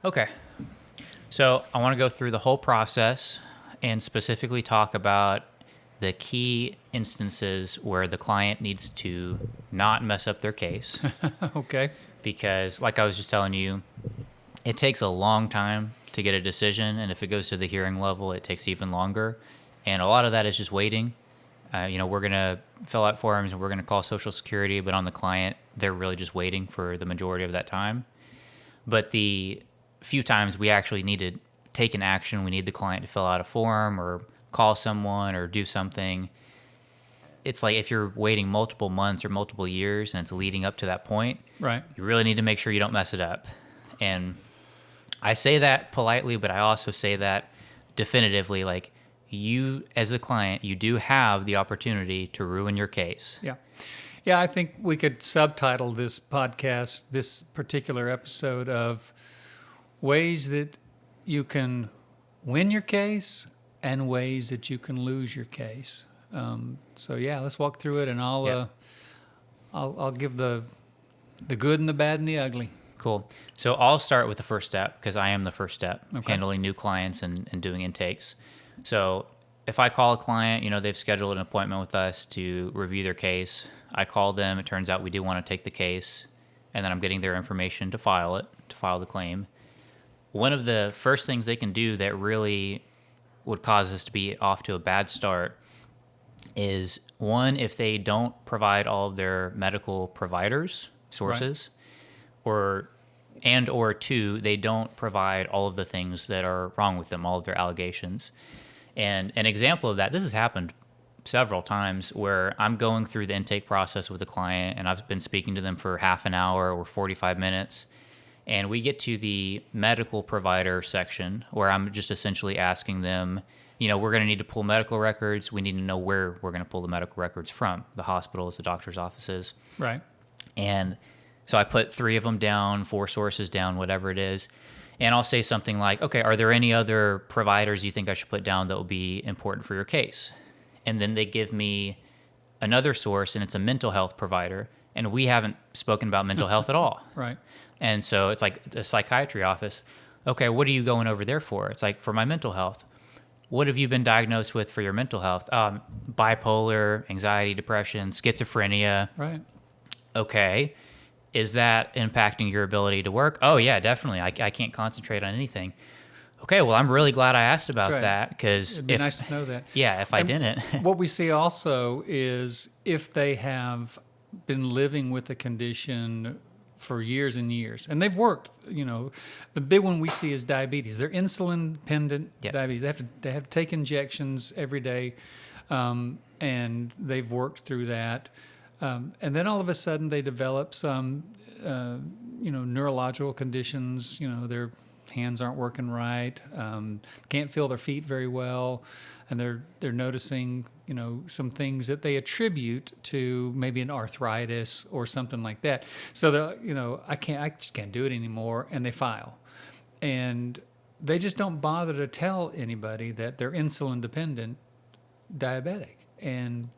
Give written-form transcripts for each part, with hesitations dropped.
Okay. So I want to go through the whole process and specifically talk about the key instances where the client needs to not mess up their case. Okay. Because, like I was just telling you, it takes a long time to get a decision. And if it goes to the hearing level, it takes even longer. And a lot of that is just waiting. We're going to fill out forms and we're going to call Social Security, but on the client, they're really just waiting for the majority of that time. But the few times we actually need to take an action, we need the client to fill out a form or call someone or do something. It's like if you're waiting multiple months or multiple years and it's leading up to that point, Right. you really need to make sure you don't mess it up. And I say that politely, but I also say that definitively. Like, you, as a client, you do have the opportunity to ruin your case. Yeah. Yeah, I think we could subtitle this podcast, this particular episode, of ways that you can win your case and ways that you can lose your case. So yeah, let's walk through it, and Yep. I'll give the good and the bad and the ugly. Cool. So I'll start with the first step because I am the first step, Okay. handling new clients and doing intakes. So if I call a client, they've scheduled an appointment with us to review their case. I call them. It turns out we do want to take the case, and then I'm getting their information to file the claim. One of the first things they can do that really would cause us to be off to a bad start is, one, if they don't provide all of their medical providers, sources, or two, they don't provide all of the things that are wrong with them, all of their allegations. And an example of that, this has happened several times, where I'm going through the intake process with a client and I've been speaking to them for half an hour or 45 minutes. And we get to the medical provider section where I'm just essentially asking them, we're going to need to pull medical records. We need to know where we're going to pull the medical records from, the hospitals, the doctor's offices. Right. And so I put 3 of them down, 4 sources down, whatever it is. And I'll say something like, okay, are there any other providers you think I should put down that will be important for your case? And then they give me another source, and it's a mental health provider. And we haven't spoken about mental health at all. Right. And so it's like a psychiatry office. Okay, what are you going over there for? It's like, for my mental health. What have you been diagnosed with for your mental health? Bipolar, anxiety, depression, schizophrenia. Right. Okay. Is that impacting your ability to work? Oh, yeah, definitely. I can't concentrate on anything. Okay, well, I'm really glad I asked about Right. that, because It'd be nice to know that. Yeah, if I didn't. What we see also is if they have been living with a condition for years and years, and they've worked, the big one we see is diabetes. They're insulin-dependent Yep. diabetes. They have to take injections every day, and they've worked through that. And then all of a sudden they develop some, neurological conditions. Their hands aren't working right, can't feel their feet very well, and they're noticing, some things that they attribute to maybe an arthritis or something like that. So they're, I just can't do it anymore, and they file, and they just don't bother to tell anybody that they're insulin dependent diabetic. And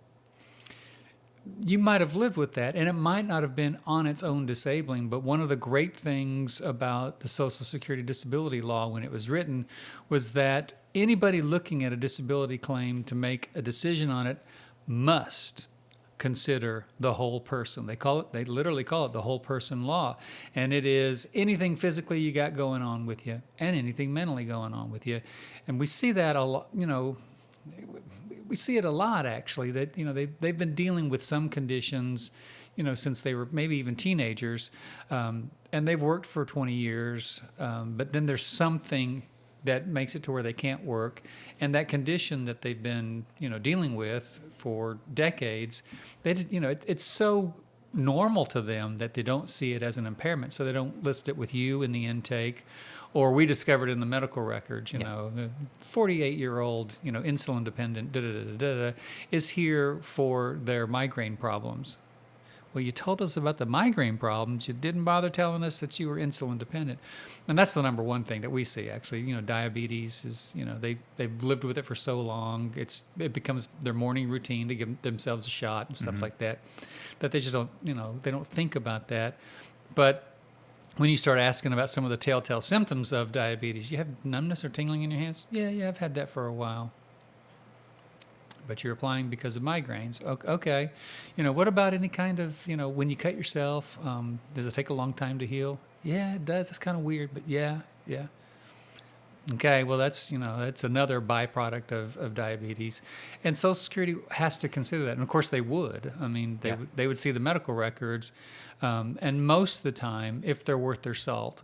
you might have lived with that, and it might not have been on its own disabling, but one of the great things about the Social Security disability law when it was written was that anybody looking at a disability claim to make a decision on it must consider the whole person. They literally call it the whole person law. And it is anything physically you got going on with you and anything mentally going on with you. And we see that a lot, we see it a lot, actually, that they've been dealing with some conditions, since they were maybe even teenagers, and they've worked for 20 years, but then there's something that makes it to where they can't work, and that condition that they've been dealing with for decades, they just, it's so normal to them that they don't see it as an impairment, so they don't list it with you in the intake. Or we discovered in the medical records, the 48-year-old, insulin dependent, is here for their migraine problems. Well, you told us about the migraine problems. You didn't bother telling us that you were insulin dependent. And that's the number one thing that we see, actually. Diabetes is, they've lived with it for so long. It becomes their morning routine to give themselves a shot and stuff like that, that they just don't, they don't think about that. But when you start asking about some of the telltale symptoms of diabetes, you have numbness or tingling in your hands? Yeah, I've had that for a while. But you're applying because of migraines. Okay. What about any kind of, when you cut yourself, does it take a long time to heal? Yeah, it does. That's kind of weird, but yeah. Okay, well, that's another byproduct of diabetes. And Social Security has to consider that. And of course they would. I mean, they would see the medical records. And most of the time, if they're worth their salt,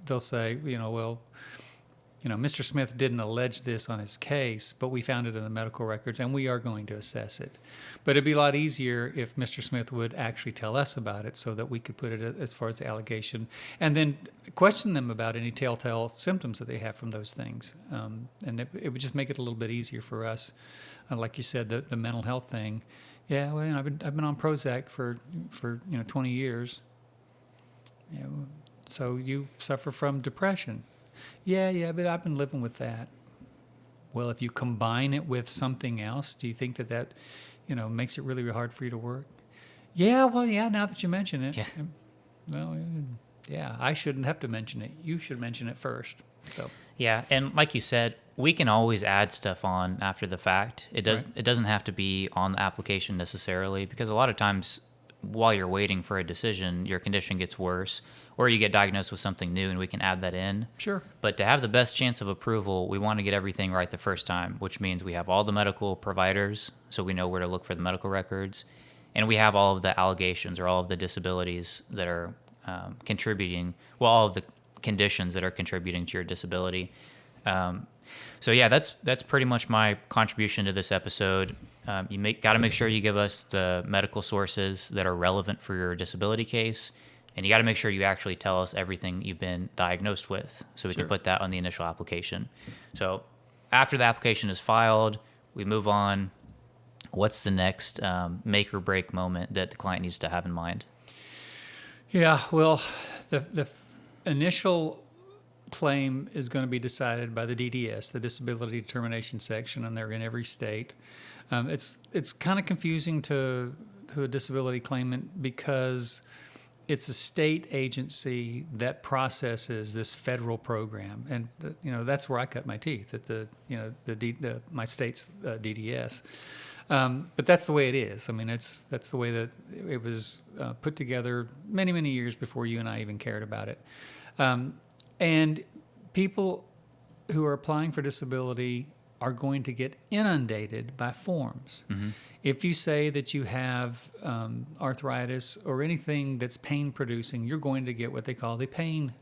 they'll say, well, Mr. Smith didn't allege this on his case, but we found it in the medical records and we are going to assess it. But it'd be a lot easier if Mr. Smith would actually tell us about it so that we could put it as far as the allegation and then question them about any telltale symptoms that they have from those things. And it would just make it a little bit easier for us. Like you said, the mental health thing. Yeah, well, I've been on Prozac for 20 years. Yeah, well, so you suffer from depression. Yeah, but I've been living with that. Well, if you combine it with something else, do you think that makes it really hard for you to work? Yeah, well, yeah, now that you mention it. Yeah. Well, yeah, I shouldn't have to mention it. You should mention it first. So. Yeah, and like you said, we can always add stuff on after the fact. It doesn't have to be on the application necessarily, because a lot of times while you're waiting for a decision, your condition gets worse, or you get diagnosed with something new, and we can add that in. Sure. But to have the best chance of approval, we want to get everything right the first time, which means we have all the medical providers, so we know where to look for the medical records, and we have all of the allegations or all of the disabilities that are contributing, well, all of the conditions that are contributing to your disability. So yeah, that's pretty much my contribution to this episode. You got to make sure you give us the medical sources that are relevant for your disability case, and you got to make sure you actually tell us everything you've been diagnosed with, so we can put that on the initial application. So after the application is filed, we move on. What's the next make or break moment that the client needs to have in mind? Yeah, well, the initial claim is going to be decided by the DDS, the Disability Determination Section, and they're in every state. It's kind of confusing to a disability claimant because it's a state agency that processes this federal program, and that's where I cut my teeth at my state's DDS. But that's the way it is. I mean, that's the way that it was put together many years before you and I even cared about it. And people who are applying for disability are going to get inundated by forms. Mm-hmm. If you say that you have arthritis or anything that's pain producing, you're going to get what they call the pain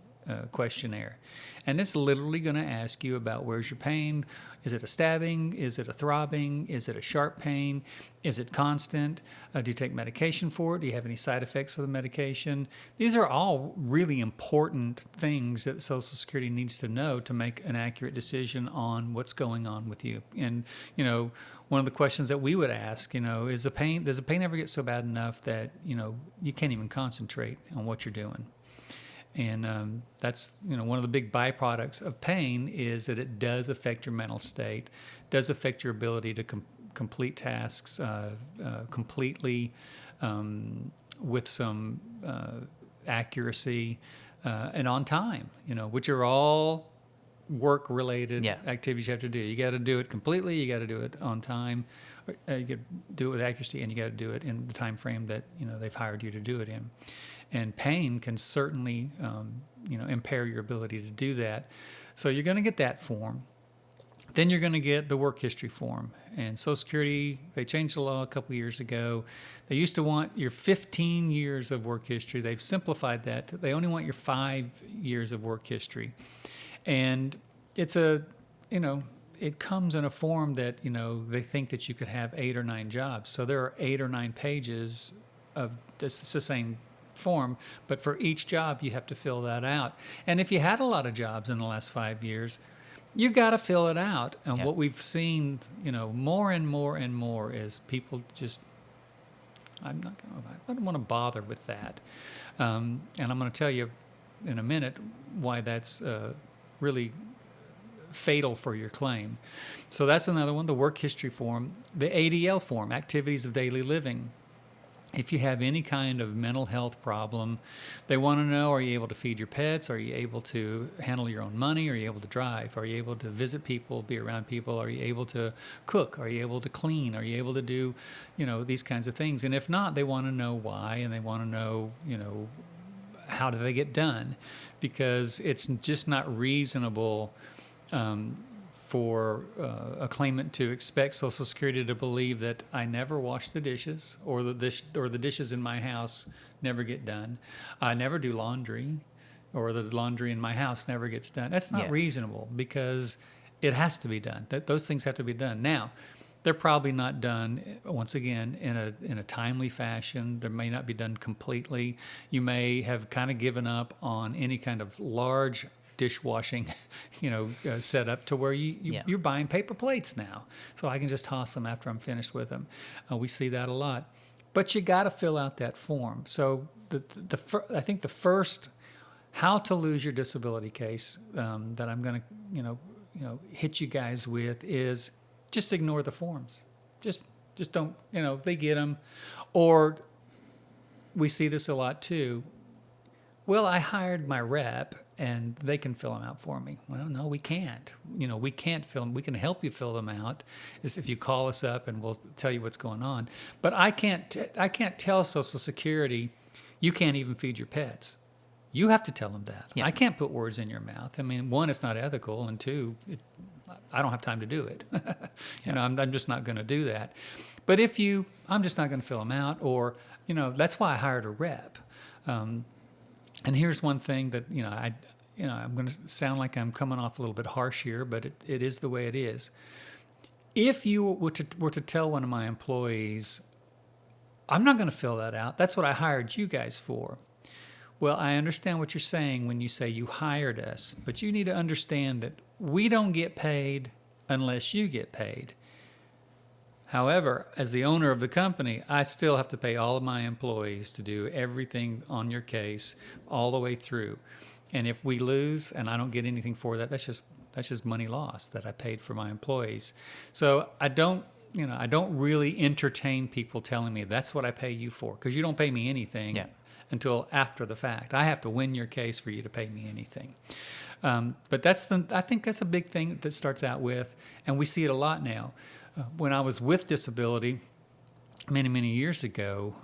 questionnaire. And it's literally going to ask you about where's your pain. Is it a stabbing? Is it a throbbing? Is it a sharp pain? Is it constant? Do you take medication for it? Do you have any side effects for the medication? These are all really important things that Social Security needs to know to make an accurate decision on what's going on with you. And, one of the questions that we would ask, does the pain ever get so bad enough that, you can't even concentrate on what you're doing? And that's one of the big byproducts of pain is that it does affect your mental state, does affect your ability to complete tasks completely with some accuracy and on time, which are all work-related activities you have to do. You got to do it completely, you got to do it on time, you got to do it with accuracy, and you got to do it in the time frame that they've hired you to do it in. And pain can certainly, impair your ability to do that. So you're going to get that form. Then you're going to get the work history form. And Social Security, they changed the law a couple years ago. They used to want your 15 years of work history. They've simplified that. They only want your 5 years of work history. And it's it comes in a form that, they think that you could have 8 or 9 jobs. So there are 8 or 9 pages of this. It's the same form, but for each job you have to fill that out. And if you had a lot of jobs in the last 5 years, you got to fill it out. And what we've seen, more and more is people just, I don't want to bother with that. And I'm going to tell you in a minute why that's really fatal for your claim. So that's another one, the work history form. The ADL form, activities of daily living. If you have any kind of mental health problem, they want to know, are you able to feed your pets? Are you able to handle your own money? Are you able to drive? Are you able to visit people, be around people? Are you able to cook? Are you able to clean? Are you able to do, these kinds of things? And if not, they want to know why, and they want to know, how do they get done? Because it's just not reasonable for a claimant to expect Social Security to believe that I never wash the dishes, or the dishes in my house never get done. I never do laundry, or the laundry in my house never gets done. That's not Yeah. reasonable, because it has to be done. Those things have to be done. Now, they're probably not done, once again, in a timely fashion. They may not be done completely. You may have kind of given up on any kind of large dishwashing, setup, to where Yeah. you're buying paper plates now, so I can just toss them after I'm finished with them. We see that a lot, but you got to fill out that form. So I think the first how to lose your disability case that I'm going to hit you guys with is just ignore the forms. Just don't, they get them. Or we see this a lot too. Well, I hired my rep and they can fill them out for me. Well, no, we can't. We can't fill them. We can help you fill them out, is if you call us up and we'll tell you what's going on. But I can't tell Social Security, you can't even feed your pets. You have to tell them that. Yeah. I can't put words in your mouth. I mean, one, it's not ethical, and two, I don't have time to do it. I'm just not going to do that. But I'm just not going to fill them out, or that's why I hired a rep. And here's one thing that I'm going to sound like I'm coming off a little bit harsh here, but it is the way it is. If you were to tell one of my employees, I'm not going to fill that out, that's what I hired you guys for. Well, I understand what you're saying when you say you hired us, but you need to understand that we don't get paid unless you get paid. However, as the owner of the company, I still have to pay all of my employees to do everything on your case all the way through. And if we lose and I don't get anything for that, that's just money lost that I paid for my employees. So I don't really entertain people telling me that's what I pay you for, because you don't pay me anything. Yeah. Until after the fact. I have to win your case for you to pay me anything. But I think that's a big thing that starts out with, and we see it a lot now. When I was with disability many, many years ago,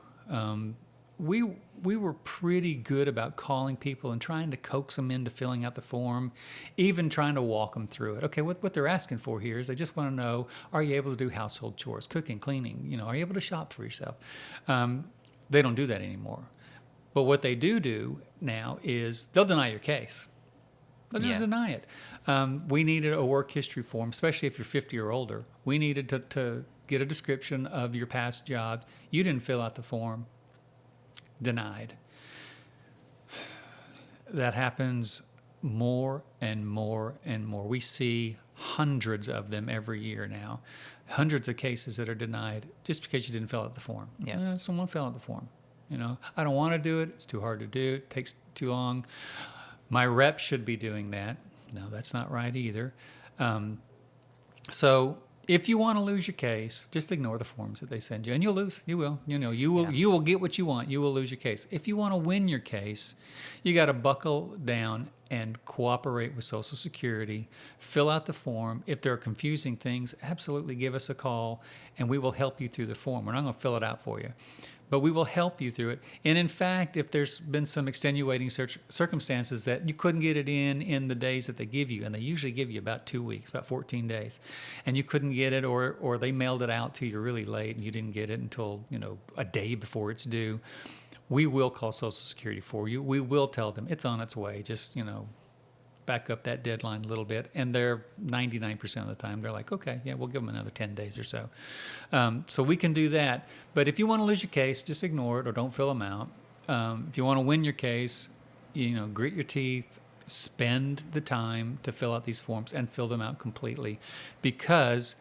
we were pretty good about calling people and trying to coax them into filling out the form, even trying to walk them through it. Okay, what they're asking for here is they just want to know, are you able to do household chores, cooking, cleaning? Are you able to shop for yourself? They don't do that anymore. But what they do now is they'll deny your case. They'll just deny it. We needed a work history form, especially if you're 50 or older. We needed to get a description of your past job. You didn't fill out the form. Denied. That happens more and more and more. We see hundreds of them every year now. Hundreds of cases that are denied just because you didn't fill out the form. Yeah. Someone fill out the form. I don't want to do it. It's too hard to do. It takes too long. My rep should be doing that. No, that's not right either. So if you want to lose your case, just ignore the forms that they send you, and you'll lose. You will. You will get what you want. You will lose your case. If you want to win your case, you got to buckle down and cooperate with Social Security. Fill out the form. If there are confusing things, absolutely give us a call, and we will help you through the form. We're not going to fill it out for you, but we will help you through it. And in fact, if there's been some extenuating circumstances that you couldn't get it in the days that they give you, and they usually give you about 2 weeks, about 14 days, and you couldn't get it, or they mailed it out to you really late and you didn't get it until a day before it's due, we will call Social Security for you. We will tell them it's on its way. Just back up that deadline a little bit, and they're 99% of the time they're like, okay, yeah, we'll give them another 10 days or so. So we can do that. But if you want to lose your case, just ignore it or don't fill them out. If you want to win your case, grit your teeth, spend the time to fill out these forms and fill them out completely, because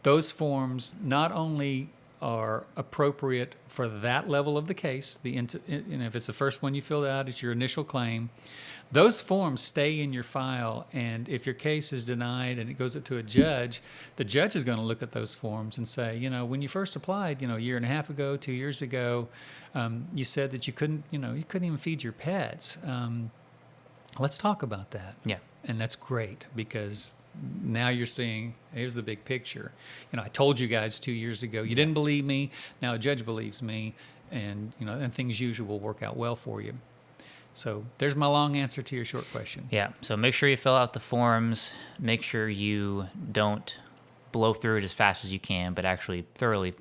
those forms not only are appropriate for that level of the case, if it's the first one you filled out, it's your initial claim, Those forms stay in your file, and if your case is denied and it goes up to a judge, the judge is going to look at those forms and say, when you first applied, a year and a half ago, 2 years ago, you said that you couldn't even feed your pets. Let's talk about that. Yeah. And that's great, because now you're seeing, here's the big picture. I told you guys 2 years ago, you didn't believe me. Now a judge believes me, and and things usually will work out well for you. So there's my long answer to your short question. Yeah. So make sure you fill out the forms. Make sure you don't blow through it as fast as you can, but actually thoroughly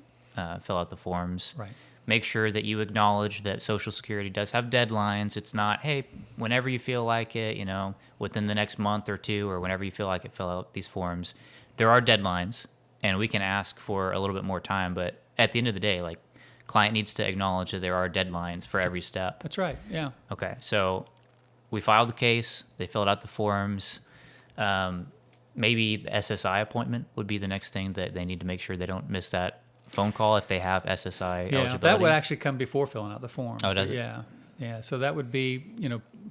fill out the forms. Right. Make sure that you acknowledge that Social Security does have deadlines. It's not, hey, whenever you feel like it, within the next month or two, or whenever you feel like it, fill out these forms. There are deadlines, and we can ask for a little bit more time. But at the end of the day, client needs to acknowledge that there are deadlines for every step. That's right. Yeah. Okay. So we filed the case. They filled out the forms. Maybe the SSI appointment would be the next thing that they need to make sure they don't miss that phone call if they have SSI eligibility. That would actually come before filling out the forms. Oh, does it? Yeah. So that would be,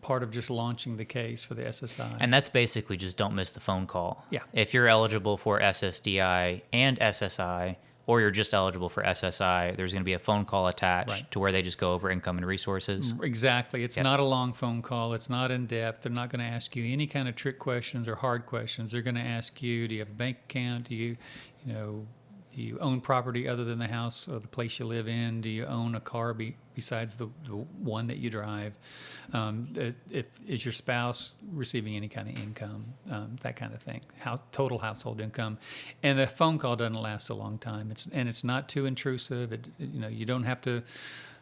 part of just launching the case for the SSI. And that's basically just don't miss the phone call. Yeah. If you're eligible for SSDI and SSI, or you're just eligible for SSI, there's going to be a phone call attached to where they just go over income and resources. Exactly. It's not a long phone call. It's not in depth. They're not going to ask you any kind of trick questions or hard questions. They're going to ask you, do you have a bank account? Do you own property other than the house or the place you live in? Do you own a car besides the one that you drive? Is your spouse receiving any kind of income? That kind of thing. Total household income. And the phone call doesn't last a long time. It's not too intrusive. You don't have to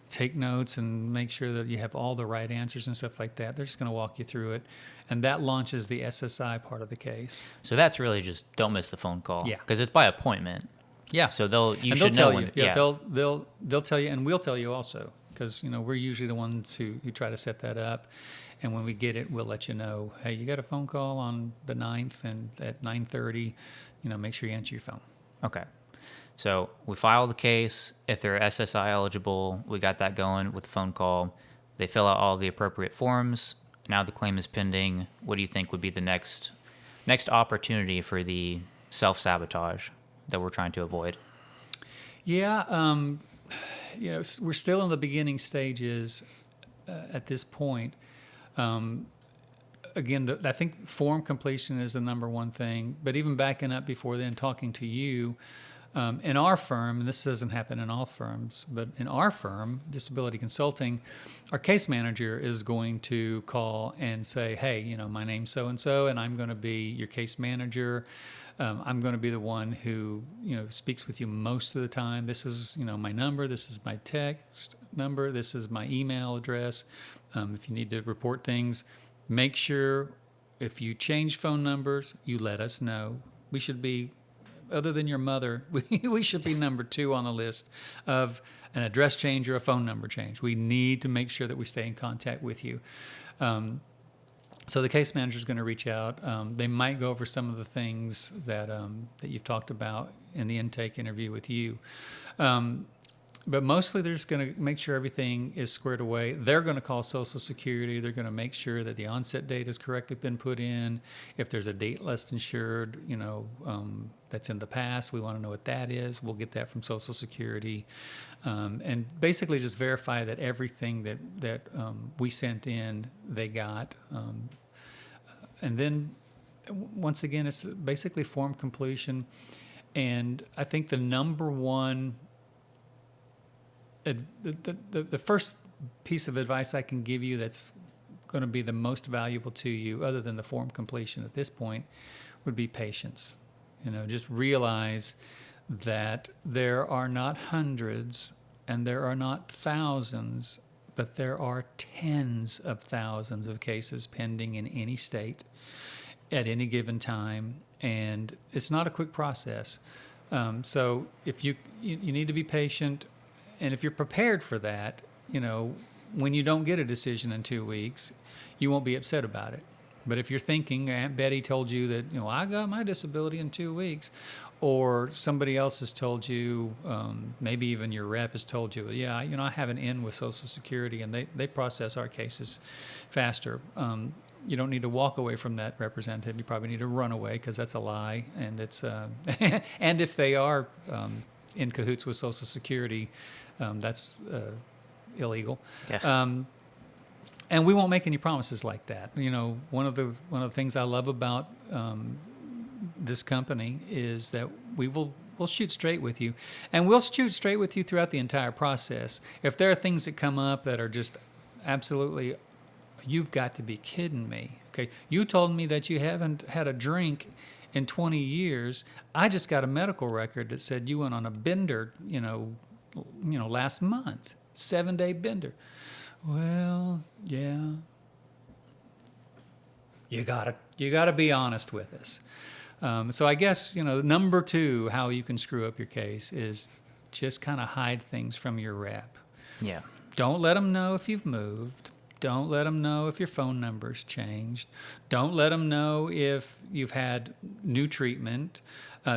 take notes and make sure that you have all the right answers and stuff like that. They're just going to walk you through it. And that launches the SSI part of the case. So that's really just don't miss the phone call. Yeah. Because it's by appointment. Yeah. So they'll tell know you. when. They'll tell you, and we'll tell you also, because we're usually the ones who try to set that up. And when we get it, we'll let you know, hey, you got a phone call on the 9th and at 9:30, make sure you answer your phone. Okay. So we file the case. If they're SSI eligible, we got that going with the phone call. They fill out all the appropriate forms. Now the claim is pending. What do you think would be the next opportunity for the self-sabotage that we're trying to avoid? Yeah, we're still in the beginning stages at this point. Again, I think form completion is the number one thing. But even backing up before then, talking to you, in our firm, and this doesn't happen in all firms, but in our firm, Disability Consulting, our case manager is going to call and say, hey, my name's so-and-so, and I'm going to be your case manager. I'm going to be the one who, speaks with you most of the time. This is, my number. This is my text number. This is my email address. If you need to report things, make sure if you change phone numbers, you let us know. We should be, other than your mother, we should be number 2 on the list of an address change or a phone number change. We need to make sure that we stay in contact with you. So the case manager is going to reach out. They might go over some of the things that you've talked about in the intake interview with you. But mostly they're just going to make sure everything is squared away. They're going to call Social Security. They're going to make sure that the onset date has correctly been put in. If there's a date less insured, that's in the past, we want to know what that is. We'll get that from Social Security. And basically just verify that everything that we sent in, they got. And then, once again, it's basically form completion. And I think the number one, the first piece of advice I can give you that's going to be the most valuable to you, other than the form completion at this point, would be patience. Just realize that there are not hundreds and there are not thousands, but there are tens of thousands of cases pending in any state at any given time, and it's not a quick process. So if you need to be patient, and if you're prepared for that, when you don't get a decision in 2 weeks, you won't be upset about it. But if you're thinking Aunt Betty told you that, I got my disability in 2 weeks, or somebody else has told you, maybe even your rep has told you, yeah, I have an in with Social Security and they process our cases faster. You don't need to walk away from that representative. You probably need to run away because that's a lie. And it's and if they are in cahoots with Social Security, that's illegal. Yeah. And we won't make any promises like that. One of the things I love about this company is that we'll shoot straight with you, and we'll shoot straight with you throughout the entire process. If there are things that come up that are just absolutely, you've got to be kidding me. Okay, you told me that you haven't had a drink in 20 years. I just got a medical record that said you went on a bender, last month, 7-day bender. Well, yeah. You gotta be honest with us. So I guess number 2, how you can screw up your case is just kind of hide things from your rep. Yeah. Don't let them know if you've moved. Don't let them know if your phone number's changed. Don't let them know if you've had new treatment.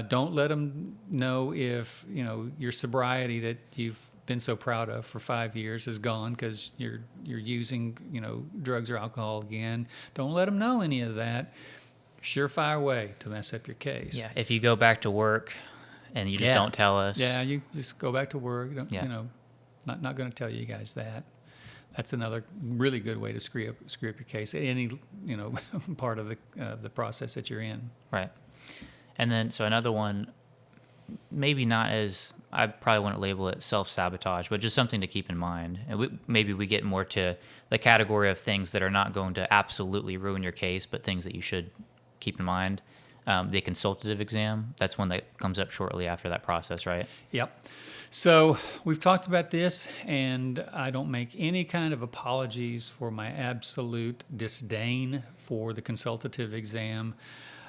Don't let them know if your sobriety that you've been so proud of for 5 years is gone because you're using drugs or alcohol again. Don't let them know any of that. Surefire way to mess up your case. Yeah. If you go back to work and you just don't tell us. Yeah, you just go back to work. Not going to tell you guys that. That's another really good way to screw up your case. Any part of the process that you're in. Right. And then so another one, maybe not as, I probably wouldn't label it self-sabotage, but just something to keep in mind. And maybe we get more to the category of things that are not going to absolutely ruin your case, but things that you should keep in mind. The consultative exam, that's one that comes up shortly after that process, right? Yep. So we've talked about this, and I don't make any kind of apologies for my absolute disdain for the consultative exam.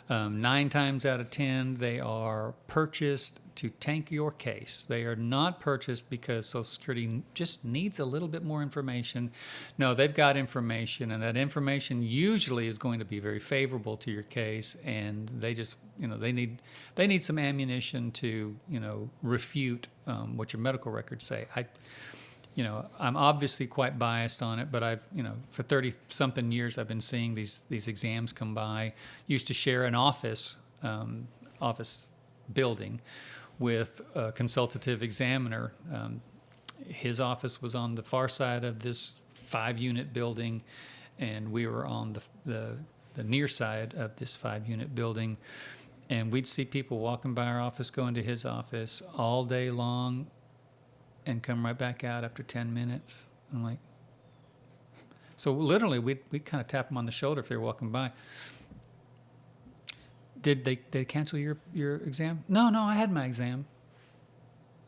9 times out of 10, they are purchased to tank your case. They are not purchased because Social Security just needs a little bit more information. No, they've got information, and that information usually is going to be very favorable to your case, and they just, they need some ammunition to, refute what your medical records say. I'm obviously quite biased on it, but I've, for 30-something years, I've been seeing these exams come by. Used to share an office building with a consultative examiner. His office was on the far side of this 5-unit building, and we were on the near side of this 5-unit building. And we'd see people walking by our office, going to his office all day long, and come right back out after 10 minutes. I'm like, so literally we'd kind of tap them on the shoulder if they were walking by. Did they cancel your exam? No, I had my exam.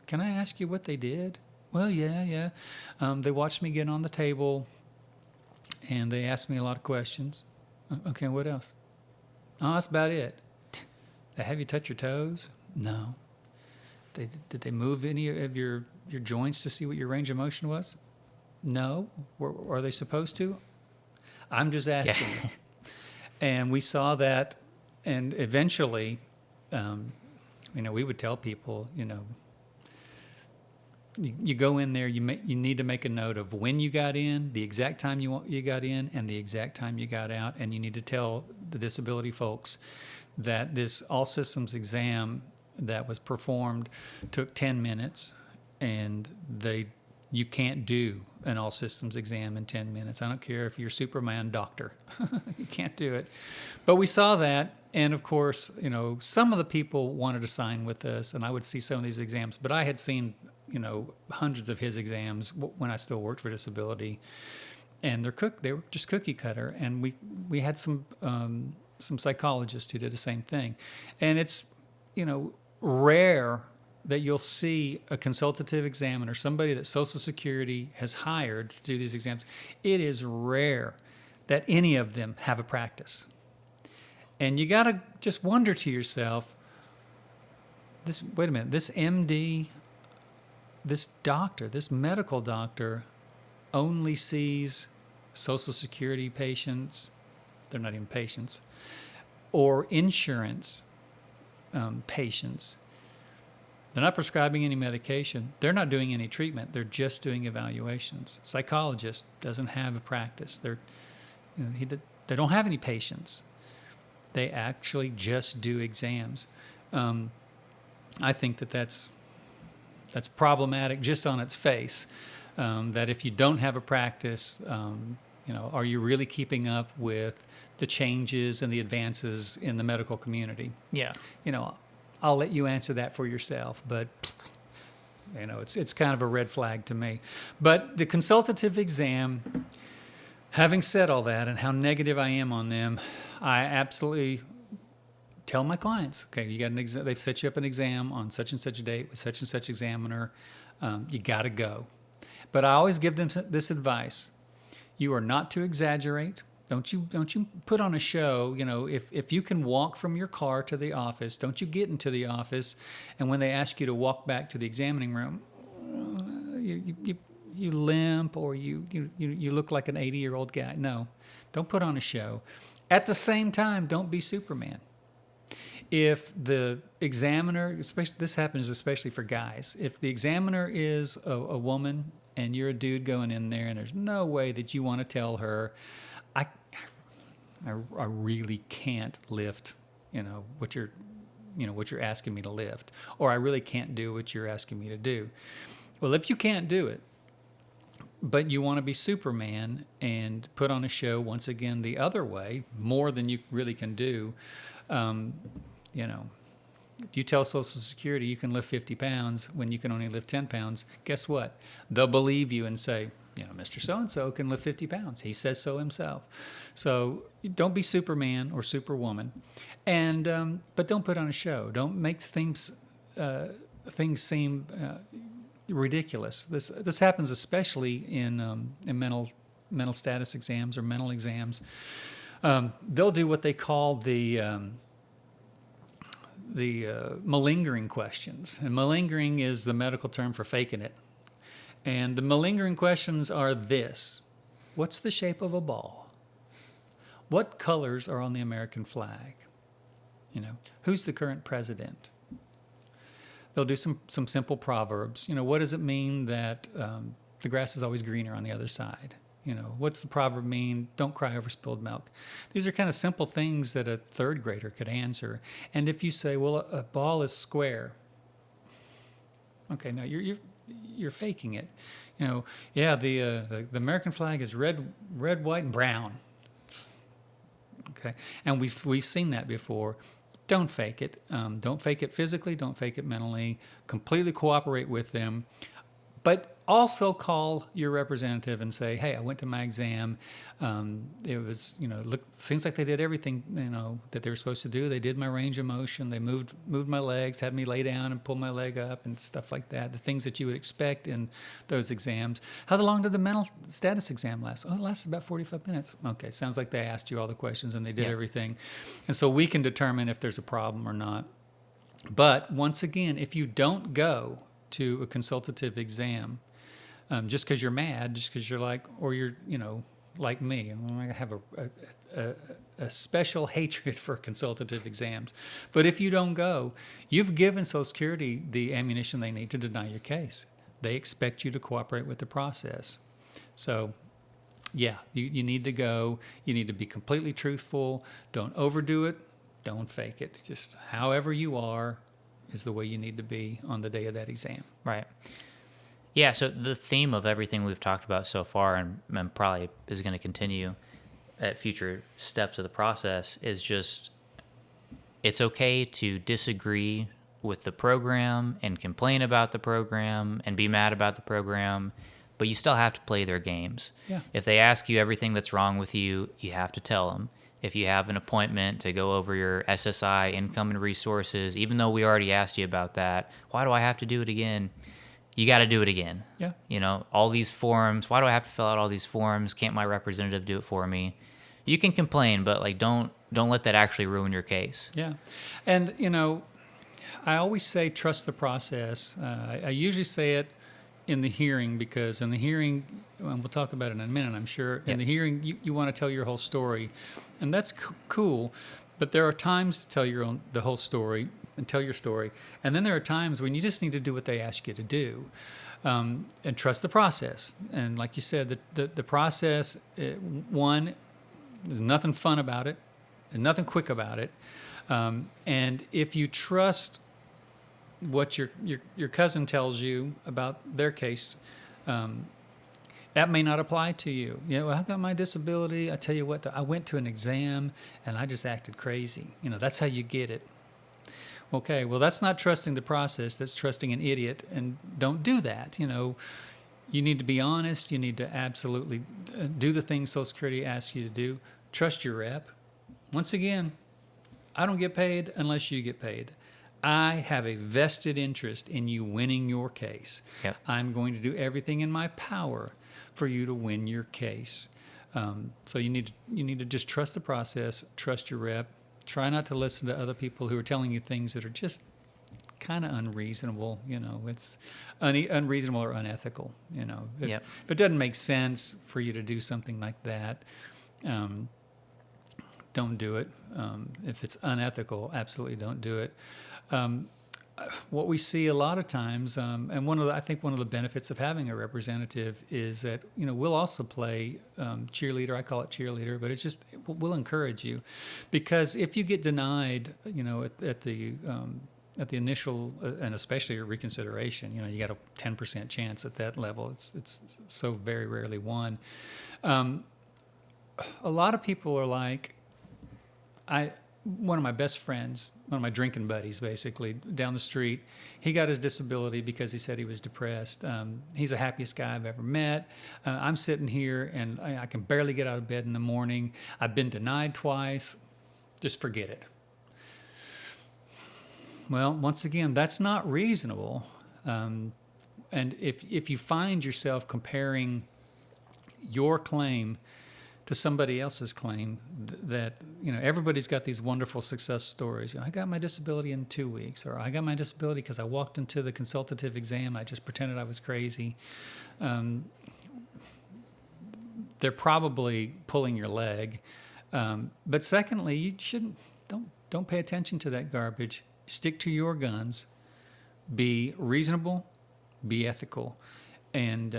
Can I ask you what they did? Well, yeah. They watched me get on the table, and they asked me a lot of questions. Okay, what else? Oh, that's about it. Have you touched your toes? No. Did they move any of your joints to see what your range of motion was? No. Are they supposed to? I'm just asking. Yeah. And we saw that, and eventually, we would tell people, you go in there, you need to make a note of when you got in, the exact time you got in, and the exact time you got out, and you need to tell the disability folks that this all systems exam that was performed took 10 minutes, and you can't do an all systems exam in 10 minutes. I don't care if you're Superman doctor. You can't do it. But we saw that, and of course, some of the people wanted to sign with us, and I would see some of these exams, but I had seen, hundreds of his exams when I still worked for disability, and they were just cookie cutter, and we had some psychologists who did the same thing. And it's, rare that you'll see a consultative examiner, somebody that Social Security has hired to do these exams. It is rare that any of them have a practice. And you got to just wonder to yourself, wait a minute, this MD, this doctor, this medical doctor only sees Social Security patients They're not even patients. Or insurance patients. They're not prescribing any medication. They're not doing any treatment. They're just doing evaluations. Psychologist doesn't have a practice. They don't have any patients. They actually just do exams. I think that's problematic just on its face. That if you don't have a practice, are you really keeping up with the changes and the advances in the medical community? Yeah. I'll let you answer that for yourself, but it's kind of a red flag to me. But the consultative exam, having said all that and how negative I am on them, I absolutely tell my clients, okay, you got an exam. They've set you up an exam on such and such a date with such and such examiner. You got to go. But I always give them this advice: you are not to exaggerate. Don't you put on a show. If you can walk from your car to the office, don't you get into the office, and when they ask you to walk back to the examining room, you limp or you look like an 80-year-old guy. No, don't put on a show. At the same time, don't be Superman. If the examiner, this happens especially for guys, if the examiner is a woman and you're a dude going in there, and there's no way that you want to tell her, I really can't lift, what you're asking me to lift, or I really can't do what you're asking me to do. Well, if you can't do it, but you want to be Superman and put on a show once again the other way, more than you really can do, if you tell Social Security you can lift 50 pounds when you can only lift 10 pounds, guess what? They'll believe you and say, Mr. So-and-so can lift 50 pounds. He says so himself. So don't be Superman or Superwoman, but don't put on a show. Don't make things seem ridiculous. This happens especially in mental status exams or mental exams. They'll do what they call the malingering questions, and malingering is the medical term for faking it. And the malingering questions are this: what's the shape of a ball? What colors are on the American flag? Who's the current president? They'll do some simple proverbs. What does it mean that the grass is always greener on the other side? What's the proverb mean? Don't cry over spilled milk. These are kind of simple things that a third grader could answer. And if you say, well, a ball is square. Okay, no, you're faking it. The American flag is red, white, and brown. Okay, and we've seen that before. Don't fake it. Don't fake it physically. Don't fake it mentally. Completely cooperate with them. But also call your representative and say, hey, I went to my exam. It was, seems like they did everything, that they were supposed to do. They did my range of motion. They moved my legs, had me lay down and pull my leg up and stuff like that. The things that you would expect in those exams. How long did the mental status exam last? Oh, it lasted about 45 minutes. Okay, sounds like they asked you all the questions and they did everything. And so we can determine if there's a problem or not. But once again, if you don't go to a consultative exam, just because you're mad, just because you're like, or you're, like me, I have a special hatred for consultative exams. But if you don't go, you've given Social Security the ammunition they need to deny your case. They expect you to cooperate with the process. So, you need to go. You need to be completely truthful. Don't overdo it. Don't fake it. Just however you are is the way you need to be on the day of that exam. Right. Yeah, so the theme of everything we've talked about so far, and probably is going to continue at future steps of the process, is just it's okay to disagree with the program and complain about the program and be mad about the program, but you still have to play their games. Yeah. If they ask you everything that's wrong with you, you have to tell them. If you have an appointment to go over your SSI, income and resources, even though we already asked you about that, why do I have to do it again? You got to do it again. Yeah. All these forms. Why do I have to fill out all these forms? Can't my representative do it for me? You can complain, but don't let that actually ruin your case. Yeah. And, I always say trust the process. I usually say it in the hearing because in the hearing, and we'll talk about it in a minute, I'm sure. In the hearing, you want to tell your whole story. and that's cool. But there are times to tell the whole story and tell your story, and then there are times when you just need to do what they ask you to do, and trust the process. And like you said, the process, one, there's nothing fun about it, and nothing quick about it. And if you trust what your cousin tells you about their case, that may not apply to you. You know, well, I got my disability. I tell you what, I went to an exam and I just acted crazy. You know, that's how you get it. Okay, well, that's not trusting the process. That's trusting an idiot. And don't do that. You know, you need to be honest. You need to absolutely do the things Social Security asks you to do. Trust your rep. Once again, I don't get paid unless you get paid. I have a vested interest in you winning your case. Yep. I'm going to do everything in my power for you to win your case. So you need to just trust the process, trust your rep. Try not to listen to other people who are telling you things that are just kind of unreasonable. You know, it's unreasonable or unethical. You know, Yep. if it doesn't make sense for you to do something like that, don't do it. If it's unethical, absolutely don't do it. What we see a lot of times, and I think one of the benefits of having a representative is that, you know, we'll also play cheerleader. I call it cheerleader, but it's just we'll encourage you, because if you get denied, you know, at the initial and especially a reconsideration, you know, you got a 10% chance at that level. It's so very rarely won. A lot of people are like, one of my best friends, one of my drinking buddies, basically, down the street, he got his disability because he said he was depressed. He's the happiest guy I've ever met. I'm sitting here and I can barely get out of bed in the morning. I've been denied twice. Just forget it. Well, once again, that's not reasonable. And if you find yourself comparing your claim to somebody else's claim, that, you know, everybody's got these wonderful success stories. You know, I got my disability in 2 weeks, or I got my disability because I walked into the consultative exam. I just pretended I was crazy. They're probably pulling your leg. But secondly, you don't pay attention to that garbage. Stick to your guns. Be reasonable. Be ethical. And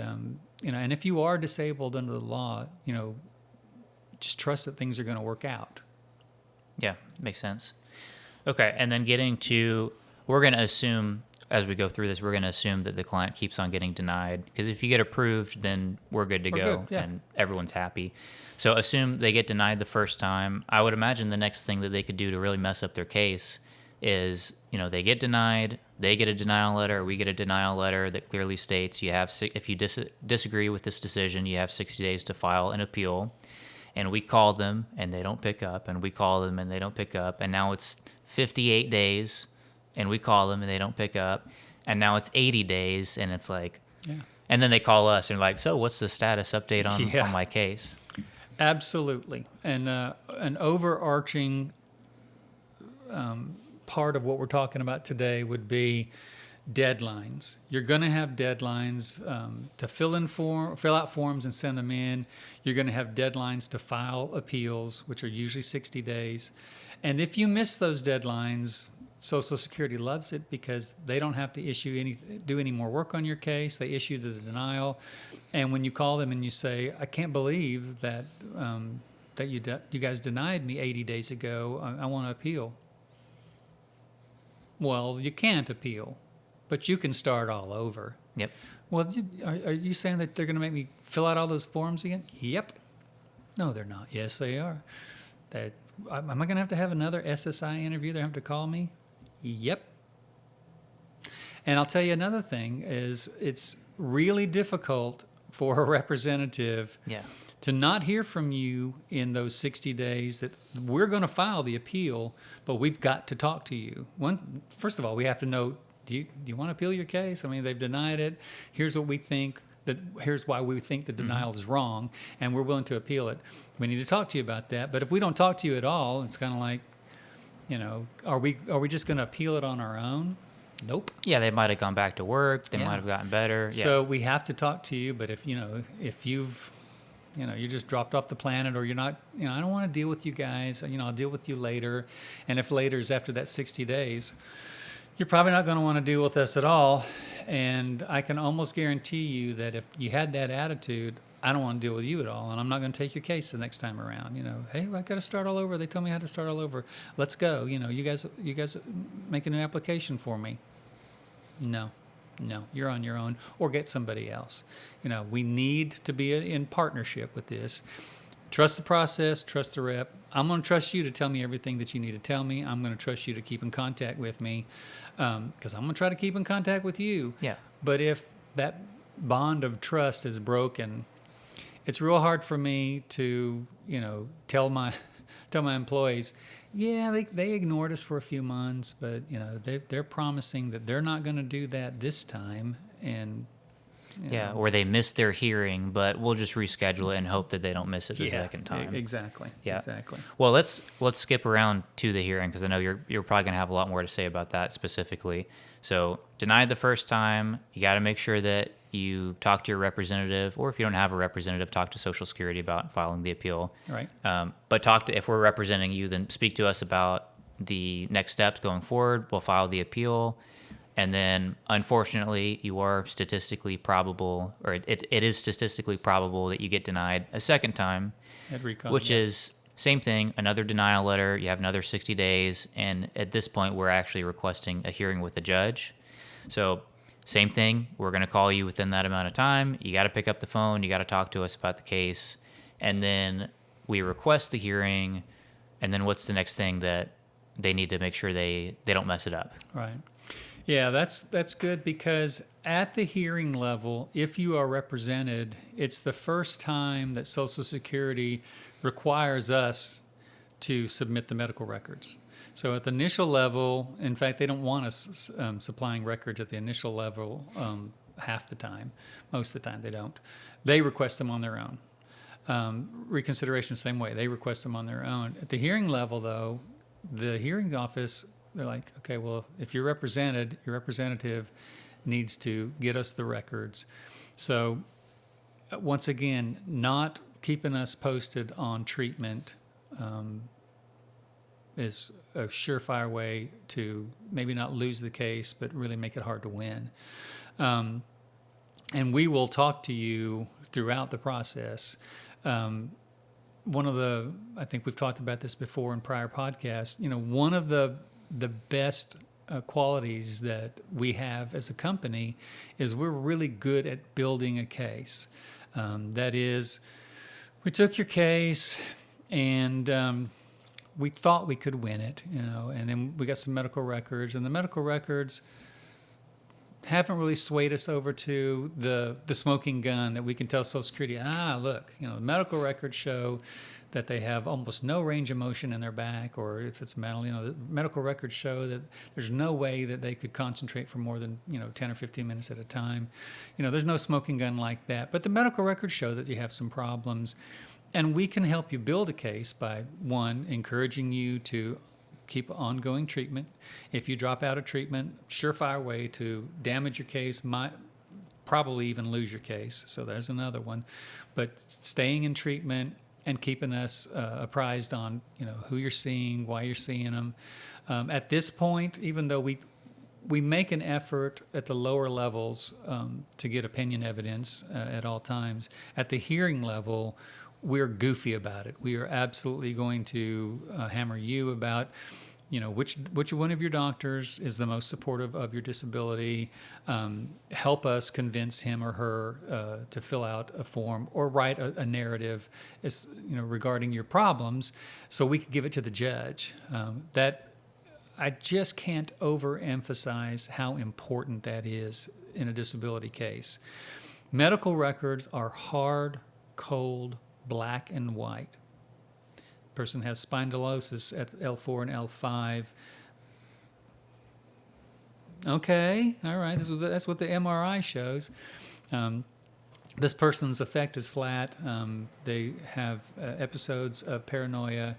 you know, and if you are disabled under the law, you know, just trust that things are going to work out. Yeah, makes sense. Okay, and then we're going to assume, as we go through this, we're going to assume that the client keeps on getting denied, because if you get approved, then we're good to go, yeah. and everyone's happy. So assume they get denied the first time. I would imagine the next thing that they could do to really mess up their case is, you know, they get denied, they get a denial letter, we get a denial letter that clearly states if you disagree with this decision, you have 60 days to file an appeal. And we call them and they don't pick up, and we call them and they don't pick up, and now it's 58 days and we call them and they don't pick up, and now it's 80 days and it's like, Yeah. and then they call us and like, so what's the status update on my case? Absolutely. And an overarching part of what we're talking about today would be deadlines. You're going to have deadlines to fill out forms and send them in. You're going to have deadlines to file appeals, which are usually 60 days. And if you miss those deadlines, Social Security loves it, because they don't have to do any more work on your case. They issue the denial. And when you call them and you say, I can't believe that you guys denied me 80 days ago, I want to appeal. Well, you can't appeal, but you can start all over. Yep. Well, are you saying that they're going to make me fill out all those forms again? Yep. No, they're not. Yes, they are. Am I going to have another SSI interview? They have to call me? Yep. And I'll tell you another thing is, it's really difficult for a representative to not hear from you in those 60 days that we're going to file the appeal, but we've got to talk to you. First of all, we have to know, do you want to appeal your case? I mean, they've denied it. Here's what we think. Here's why we think the denial is wrong, and we're willing to appeal it. We need to talk to you about that. But if we don't talk to you at all, it's kind of like, you know, are we just going to appeal it on our own? Nope. Yeah, they might have gone back to work. They might have gotten better. Yeah. So we have to talk to you. But if you've you're just dropped off the planet, or you're not, I don't want to deal with you guys. I'll deal with you later. And if later is after that 60 days, you're probably not going to want to deal with us at all. And I can almost guarantee you that if you had that attitude, I don't want to deal with you at all, and I'm not going to take your case the next time around. Hey, I got to start all over. They told me how to start all over. Let's go. You guys make a new application for me. No, you're on your own, or get somebody else. We need to be in partnership with this. Trust the process, trust the rep. I'm going to trust you to tell me everything that you need to tell me. I'm going to trust you to keep in contact with me, because I'm going to try to keep in contact with you. Yeah. But if that bond of trust is broken, it's real hard for me to, tell my employees, yeah, they ignored us for a few months, but they're promising that they're not going to do that this time, and Yeah, or they missed their hearing, but we'll just reschedule it and hope that they don't miss it the second time. Exactly. Yeah. Exactly. Well, let's skip around to the hearing, because I know you're probably going to have a lot more to say about that specifically. So, denied the first time, you got to make sure that you talk to your representative, or if you don't have a representative, talk to Social Security about filing the appeal. Right. But if we're representing you, then speak to us about the next steps going forward. We'll file the appeal. And then, unfortunately, you are statistically probable, or it is statistically probable that you get denied a second time, which is same thing, another denial letter. You have another 60 days. And at this point, we're actually requesting a hearing with the judge. So same thing, we're going to call you within that amount of time. You got to pick up the phone. You got to talk to us about the case. And then we request the hearing. And then what's the next thing that they need to make sure they don't mess it up? Right. Yeah, that's good, because at the hearing level, if you are represented, it's the first time that Social Security requires us to submit the medical records. So at the initial level, in fact, they don't want us supplying records at the initial level half the time. Most of the time they don't. They request them on their own. Reconsideration, same way. They request them on their own. At the hearing level, though, the hearing office, they're like, okay, well, if you're represented, your representative needs to get us the records. So once again, not keeping us posted on treatment is a surefire way to maybe not lose the case, but really make it hard to win. And we will talk to you throughout the process. I think we've talked about this before in prior podcasts, one of the best qualities that we have as a company is we're really good at building a case. That is, we took your case and we thought we could win it, and then we got some medical records, and the medical records haven't really swayed us over to the smoking gun that we can tell Social Security, look, the medical records show that they have almost no range of motion in their back, or if it's mental, the medical records show that there's no way that they could concentrate for more than, 10 or 15 minutes at a time. There's no smoking gun like that, but the medical records show that you have some problems, and we can help you build a case by, one, encouraging you to keep ongoing treatment. If you drop out of treatment, surefire way to damage your case, might probably even lose your case. So there's another one. But staying in treatment and keeping us apprised on who you're seeing, why you're seeing them. At this point, even though we make an effort at the lower levels to get opinion evidence at all times, at the hearing level, we're goofy about it. We are absolutely going to hammer you about, which one of your doctors is the most supportive of your disability. Help us convince him or her to fill out a form or write a narrative, regarding your problems, so we can give it to the judge. That I just can't overemphasize how important that is in a disability case. Medical records are hard, cold, black and white. Person has spondylosis at L4 and L5. Okay, all right, that's what the MRI shows. This person's affect is flat. They have episodes of paranoia.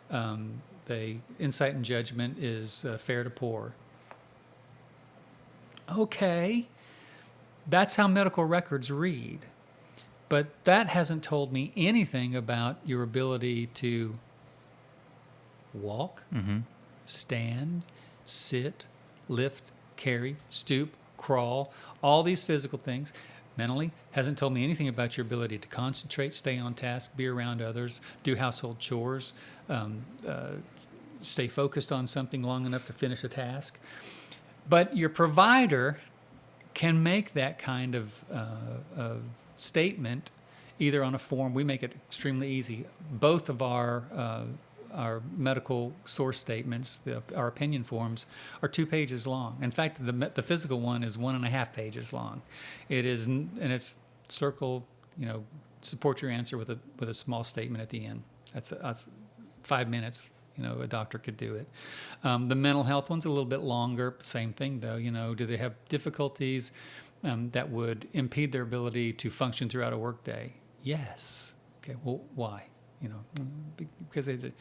Insight and judgment is fair to poor. Okay, that's how medical records read. But that hasn't told me anything about your ability to walk, stand, sit, lift, carry, stoop, crawl, all these physical things. Mentally, hasn't told me anything about your ability to concentrate, stay on task, be around others, do household chores, stay focused on something long enough to finish a task. But your provider can make that kind of statement either on a form. We make it extremely easy. Both of our medical source statements, our opinion forms, are 2 pages long. In fact, the physical one is 1.5 pages long. It is, and it's circle, support your answer with a small statement at the end. That's 5 minutes. A doctor could do it. The mental health one's a little bit longer. Same thing, though. Do they have difficulties that would impede their ability to function throughout a workday? Yes. Okay. Well, why? Because they did.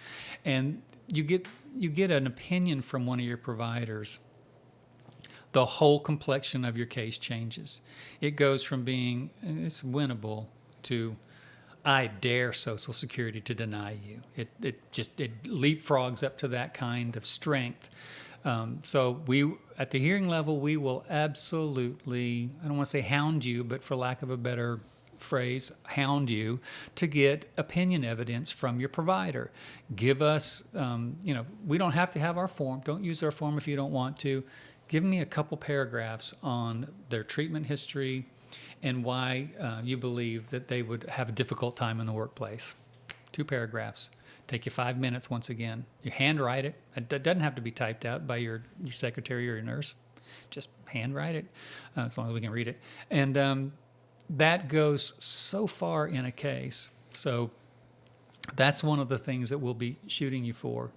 And you get an opinion from one of your providers. The whole complexion of your case changes. It goes from being it's winnable to I dare Social Security to deny you. It leapfrogs up to that kind of strength. So we, at the hearing level, we will absolutely, I don't want to say hound you, but for lack of a better phrase, hound you to get opinion evidence from your provider. Give us, we don't have to have our form. Don't use our form if you don't want to. Give me a couple paragraphs on their treatment history and why you believe that they would have a difficult time in the workplace. 2 paragraphs. Take you 5 minutes once again. You handwrite it. It doesn't have to be typed out by your secretary or your nurse. Just handwrite it as long as we can read it. And that goes so far in a case. So that's one of the things that we'll be shooting for.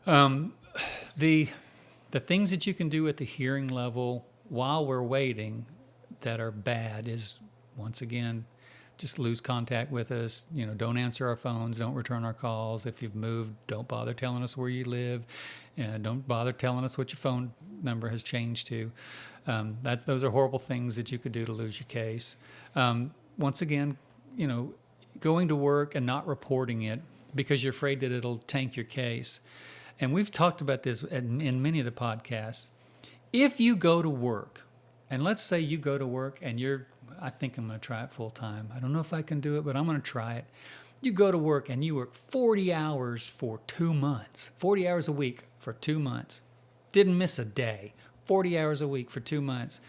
The things that you can do at the hearing level while we're waiting that are bad is, once again, just lose contact with us. Don't answer our phones. Don't return our calls. If you've moved, don't bother telling us where you live. Don't bother telling us what your phone number has changed to. Those are horrible things that you could do to lose your case. Once again, going to work and not reporting it because you're afraid that it'll tank your case. And we've talked about this in many of the podcasts. If you go to work, and let's say you go to work and I think I'm going to try it full time. I don't know if I can do it, but I'm going to try it. You go to work and you work 40 hours for 2 months, 40 hours a week for 2 months. Didn't miss a day, 40 hours a week for 2 months.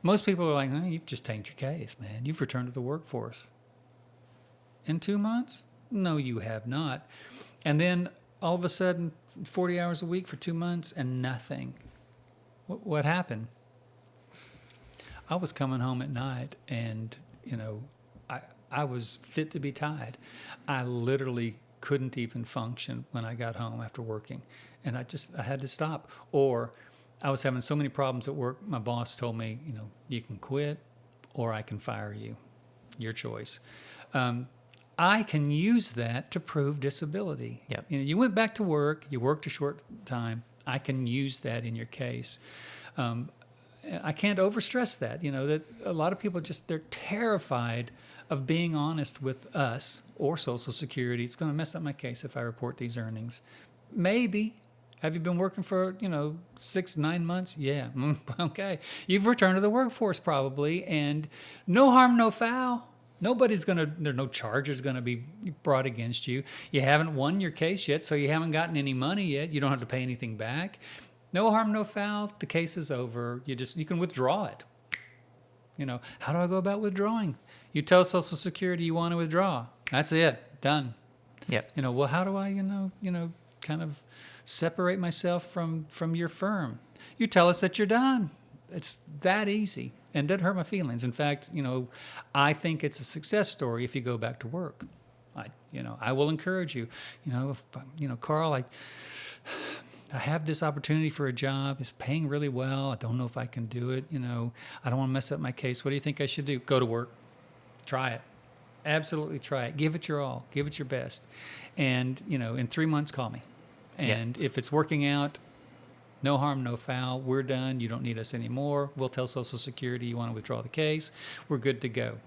Most people are like, you've just tanked your case, man. You've returned to the workforce. In 2 months? No, you have not. And then all of a sudden, 40 hours a week for 2 months and nothing. What happened? I was coming home at night and, I was fit to be tied. I literally couldn't even function when I got home after working. And I had to stop. Or I was having so many problems at work, my boss told me, you can quit or I can fire you. Your choice. I can use that to prove disability. Yep. You went back to work, you worked a short time. I can use that in your case. I can't overstress that. That a lot of people they're terrified of being honest with us or Social Security. It's going to mess up my case if I report these earnings. Maybe. Have you been working for, 6-9 months? Yeah. Okay. You've returned to the workforce probably, and no harm, no foul. There's no charges going to be brought against you. You haven't won your case yet, so you haven't gotten any money yet. You don't have to pay anything back. No harm, no foul. The case is over. You can withdraw it. How do I go about withdrawing? You tell Social Security you want to withdraw. That's it. Done. Yep. Well, how do I, kind of separate myself from your firm? You tell us that you're done. It's that easy. And it doesn't hurt my feelings. In fact, I think it's a success story if you go back to work. I will encourage you. Carl, I have this opportunity for a job. It's paying really well. I don't know if I can do it. I don't want to mess up my case. What do you think I should do? Go to work. Try it. Absolutely try it. Give it your all. Give it your best. And, in 3 months, call me. And if it's working out, no harm, no foul. We're done. You don't need us anymore. We'll tell Social Security you want to withdraw the case. We're good to go.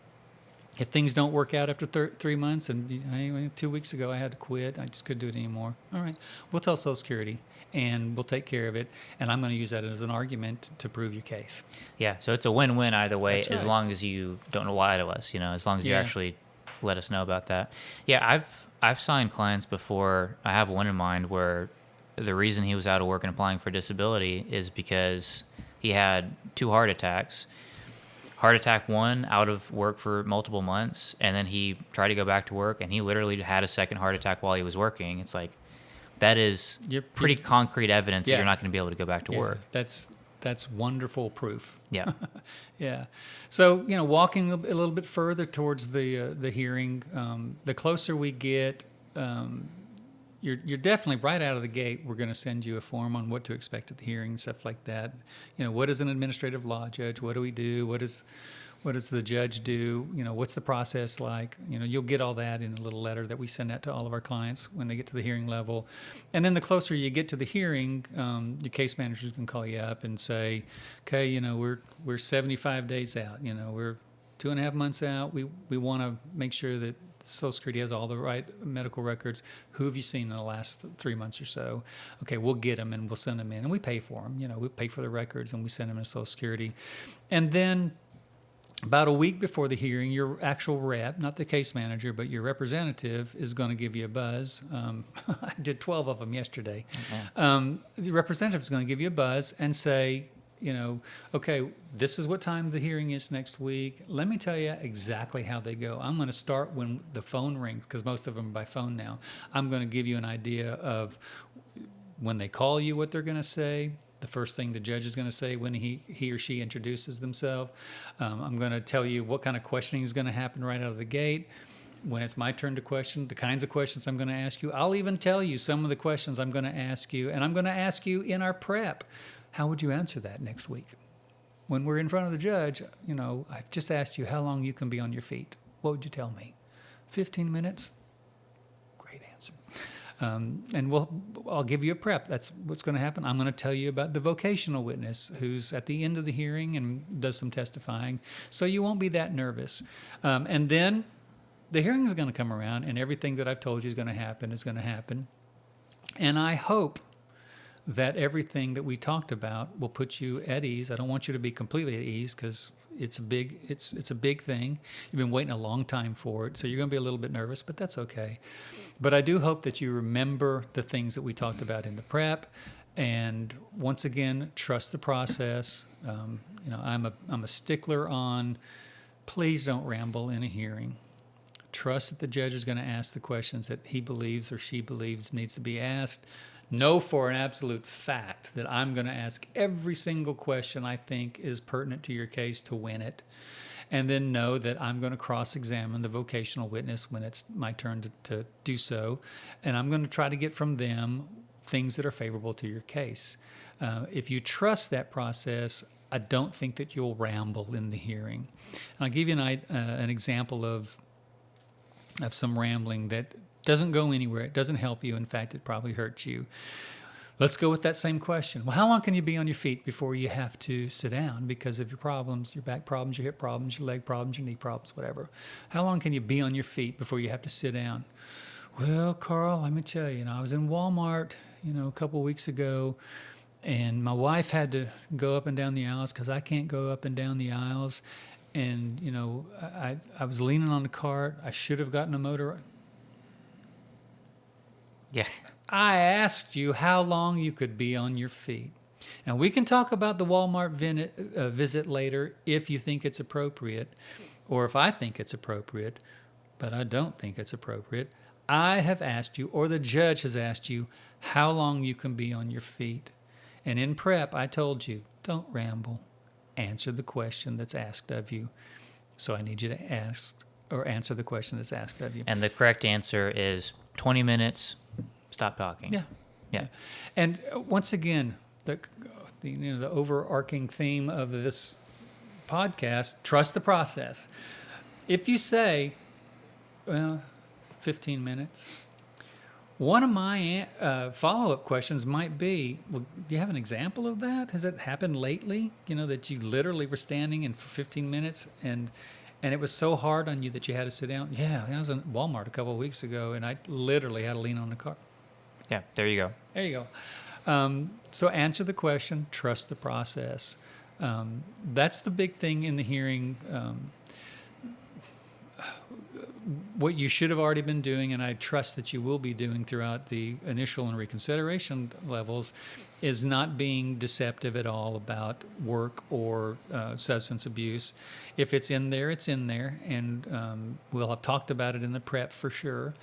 If things don't work out after 3 months, and 2 weeks ago I had to quit, I just couldn't do it anymore. All right, we'll tell Social Security, and we'll take care of it. And I'm going to use that as an argument to prove your case. Yeah, so it's a win-win either way, That's as right. long as you don't lie to us. As long as you Yeah. actually let us know about that. Yeah, I've signed clients before. I have one in mind where the reason he was out of work and applying for disability is because he had 2 heart attacks. Heart attack 1, out of work for multiple months, and then he tried to go back to work, and he literally had a second heart attack while he was working. It's like, that is pretty concrete evidence that Yeah. you're not going to be able to go back to Yeah, work. that's wonderful proof. Yeah. Yeah. So, walking a little bit further towards the hearing, the closer we get, you're definitely right out of the gate. We're going to send you a form on what to expect at the hearing, stuff like that. What is an administrative law judge? What do we do? What does the judge do? What's the process like? You'll get all that in a little letter that we send out to all of our clients when they get to the hearing level. And then the closer you get to the hearing, your case managers can call you up and say, okay, we're 75 days out. We're 2.5 months out. We want to make sure that Social Security has all the right medical records. Who have you seen in the last 3 months or so? Okay, we'll get them and we'll send them in, and we pay for them. We pay for the records and we send them to Social Security. And then about a week before the hearing, your actual rep, not the case manager, but your representative, is going to give you a buzz. I did 12 of them yesterday. The representative is going to give you a buzz and say, okay, this is what time the hearing is next week. Let me tell you exactly how they go. I'm going to start when the phone rings, because most of them are by phone now. I'm going to give you an idea of when they call you, what they're going to say. The first thing the judge is going to say when he or she introduces themselves. I'm going to tell you what kind of questioning is going to happen right out of the gate. When it's my turn to question, the kinds of questions I'm going to ask you. I'll even tell you some of the questions I'm going to ask you, and I'm going to ask you in our prep. How would you answer that next week? When we're in front of the judge, I've just asked you how long you can be on your feet. What would you tell me? 15 minutes? Great answer. And I'll give you a prep. That's what's going to happen. I'm going to tell you about the vocational witness who's at the end of the hearing and does some testifying, so you won't be that nervous. And then the hearing is going to come around, and everything that I've told you is going to happen. And I hope that everything that we talked about will put you at ease. I don't want you to be completely at ease, because it's a big thing. You've been waiting a long time for it, so you're going to be a little bit nervous, but that's okay. But I do hope that you remember the things that we talked about in the prep, and once again, trust the process. I'm a stickler on, please don't ramble in a hearing. Trust that the judge is going to ask the questions that he believes or she believes needs to be asked. Know for an absolute fact that I'm going to ask every single question I think is pertinent to your case to win it. And then know that I'm going to cross-examine the vocational witness when it's my turn to do so. And I'm going to try to get from them things that are favorable to your case. If you trust that process, I don't think that you'll ramble in the hearing. And I'll give you an example of some rambling that doesn't go anywhere. It doesn't help you. In fact, it probably hurts you. Let's go with that same question. Well, how long can you be on your feet before you have to sit down because of your problems, your back problems, your hip problems, your leg problems, your knee problems, whatever? How long can you be on your feet before you have to sit down? Well, Carl, let me tell you, I was in Walmart, a couple of weeks ago, and my wife had to go up and down the aisles because I can't go up and down the aisles. And, I was leaning on the cart. I should have gotten a motor. Yeah. I asked you how long you could be on your feet. And we can talk about the Walmart visit later if you think it's appropriate, or if I think it's appropriate, but I don't think it's appropriate. I have asked you, or the judge has asked you, how long you can be on your feet. And in prep, I told you, don't ramble. Answer the question that's asked of you. So I need you to answer the question that's asked of you. And the correct answer is 20 minutes. Stop talking. Yeah. And once again, the overarching theme of this podcast: trust the process. If you say, well, 15 minutes, one of my follow-up questions might be, well, do you have an example of that? Has it happened lately? That you literally were standing and for 15 minutes and And it was so hard on you that you had to sit down. Yeah, I was in Walmart a couple of weeks ago, and I literally had to lean on the car. Yeah, there you go. There you go. So answer the question, trust the process. That's the big thing in the hearing. What you should have already been doing, and I trust that you will be doing throughout the initial and reconsideration levels, is not being deceptive at all about work or substance abuse. If it's in there, it's in there, and we'll have talked about it in the prep for sure.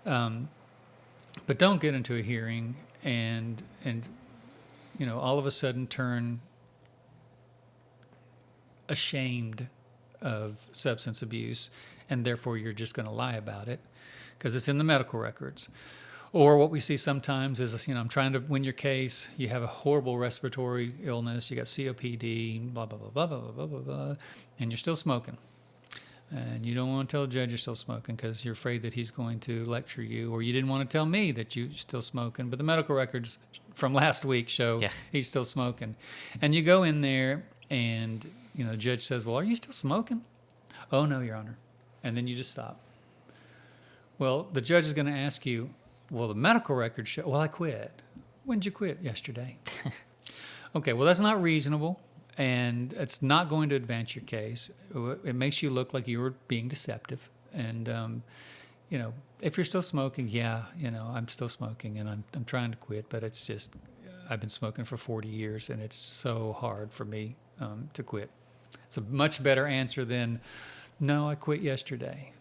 But don't get into a hearing and all of a sudden turn ashamed of substance abuse, and therefore you're just going to lie about it because it's in the medical records. Or what we see sometimes is, I'm trying to win your case. You have a horrible respiratory illness. You got COPD, blah, blah, blah, blah, blah, blah, blah, blah, and you're still smoking. And you don't want to tell the judge you're still smoking because you're afraid that he's going to lecture you, or you didn't want to tell me that you're still smoking. But the medical records from last week show he's still smoking. And you go in there and, the judge says, well, are you still smoking? Oh, no, Your Honor. And then you just stop. Well, the judge is going to ask you, well, the medical records show, well, I quit. When did you quit? Yesterday. Okay, well, that's not reasonable, and it's not going to advance your case. It makes you look like you were being deceptive. And, if you're still smoking, I'm still smoking, and I'm trying to quit, but it's just, I've been smoking for 40 years, and it's so hard for me to quit. It's a much better answer than, no, I quit yesterday.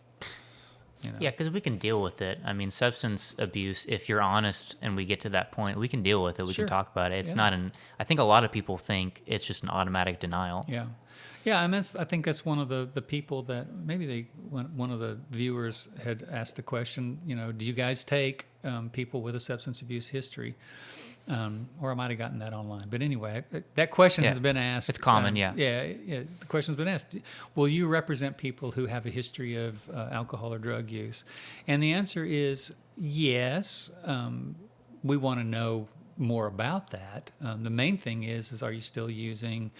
Yeah, because we can deal with it. I mean, substance abuse, if you're honest and we get to that point, we can deal with it. We can talk about it. It's not I think a lot of people think it's just an automatic denial. Yeah. Yeah, I think that's one of the people that maybe one of the viewers had asked a question, do you guys take people with a substance abuse history? Or I might have gotten that online. But anyway, that question has been asked. It's common, yeah. The question's been asked. Will you represent people who have a history of alcohol or drug use? And the answer is yes. We want to know more about that. The main thing is are you still using,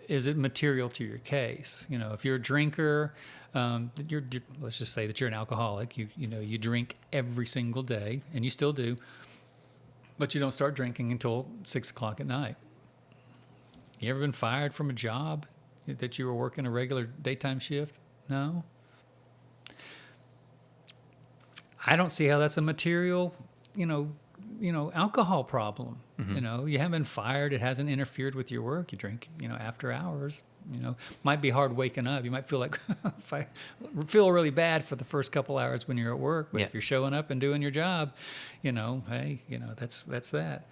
is it material to your case? If you're a drinker, let's just say that you're an alcoholic. You drink every single day, and you still do. But you don't start drinking until 6 o'clock at night. You ever been fired from a job that you were working a regular daytime shift? No. I don't see how that's a material, alcohol problem. Mm-hmm. You haven't been fired. It hasn't interfered with your work. You drink, after hours. Might be hard waking up. You might feel like feel really bad for the first couple hours when you're at work. But if you're showing up and doing your job, hey, that's that.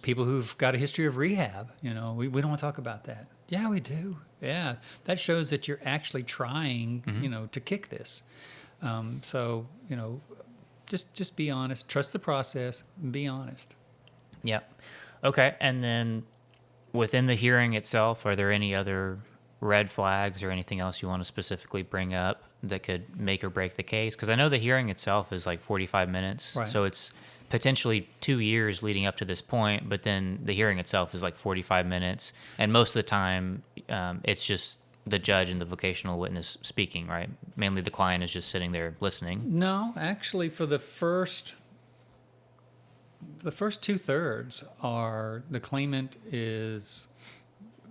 People who've got a history of rehab, we don't want to talk about that. Yeah, we do. Yeah, that shows that you're actually trying, to kick this. So just be honest. Trust the process. And be honest. Yeah. Okay, and then. Within the hearing itself, are there any other red flags or anything else you want to specifically bring up that could make or break the case? Because I know the hearing itself is like 45 minutes, right. So it's potentially 2 years leading up to this point, but then the hearing itself is like 45 minutes, and most of the time it's just the judge and the vocational witness speaking, right? Mainly the client is just sitting there listening. No, actually, for the first 2/3 are the claimant is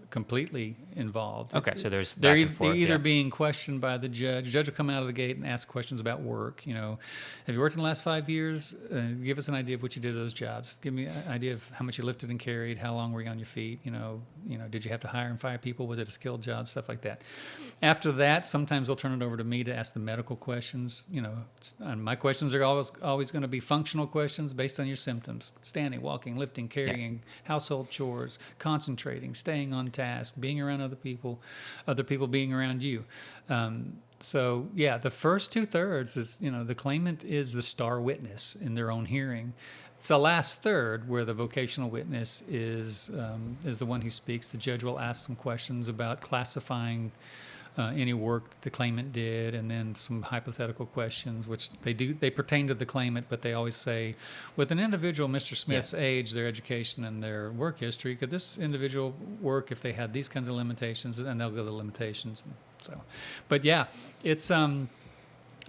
completely involved. Okay, so there's back and forth, they're either being questioned by the judge. The judge will come out of the gate and ask questions about work. Have you worked in the last 5 years? Give us an idea of what you did at those jobs. Give me an idea of how much you lifted and carried. How long were you on your feet? Did you have to hire and fire people? Was it a skilled job? Stuff like that. After that, sometimes they'll turn it over to me to ask the medical questions. And my questions are always going to be functional questions based on your symptoms: standing, walking, lifting, carrying, household chores, concentrating, staying on task, being around other people being around you. The first 2/3 is, the claimant is the star witness in their own hearing. It's the last third where the vocational witness is the one who speaks. The judge will ask some questions about classifying any work the claimant did, and then some hypothetical questions, which they pertain to the claimant, but they always say, with an individual Mr. Smith's age, their education, and their work history, could this individual work if they had these kinds of limitations? And they'll go to the limitations. So, but yeah, it's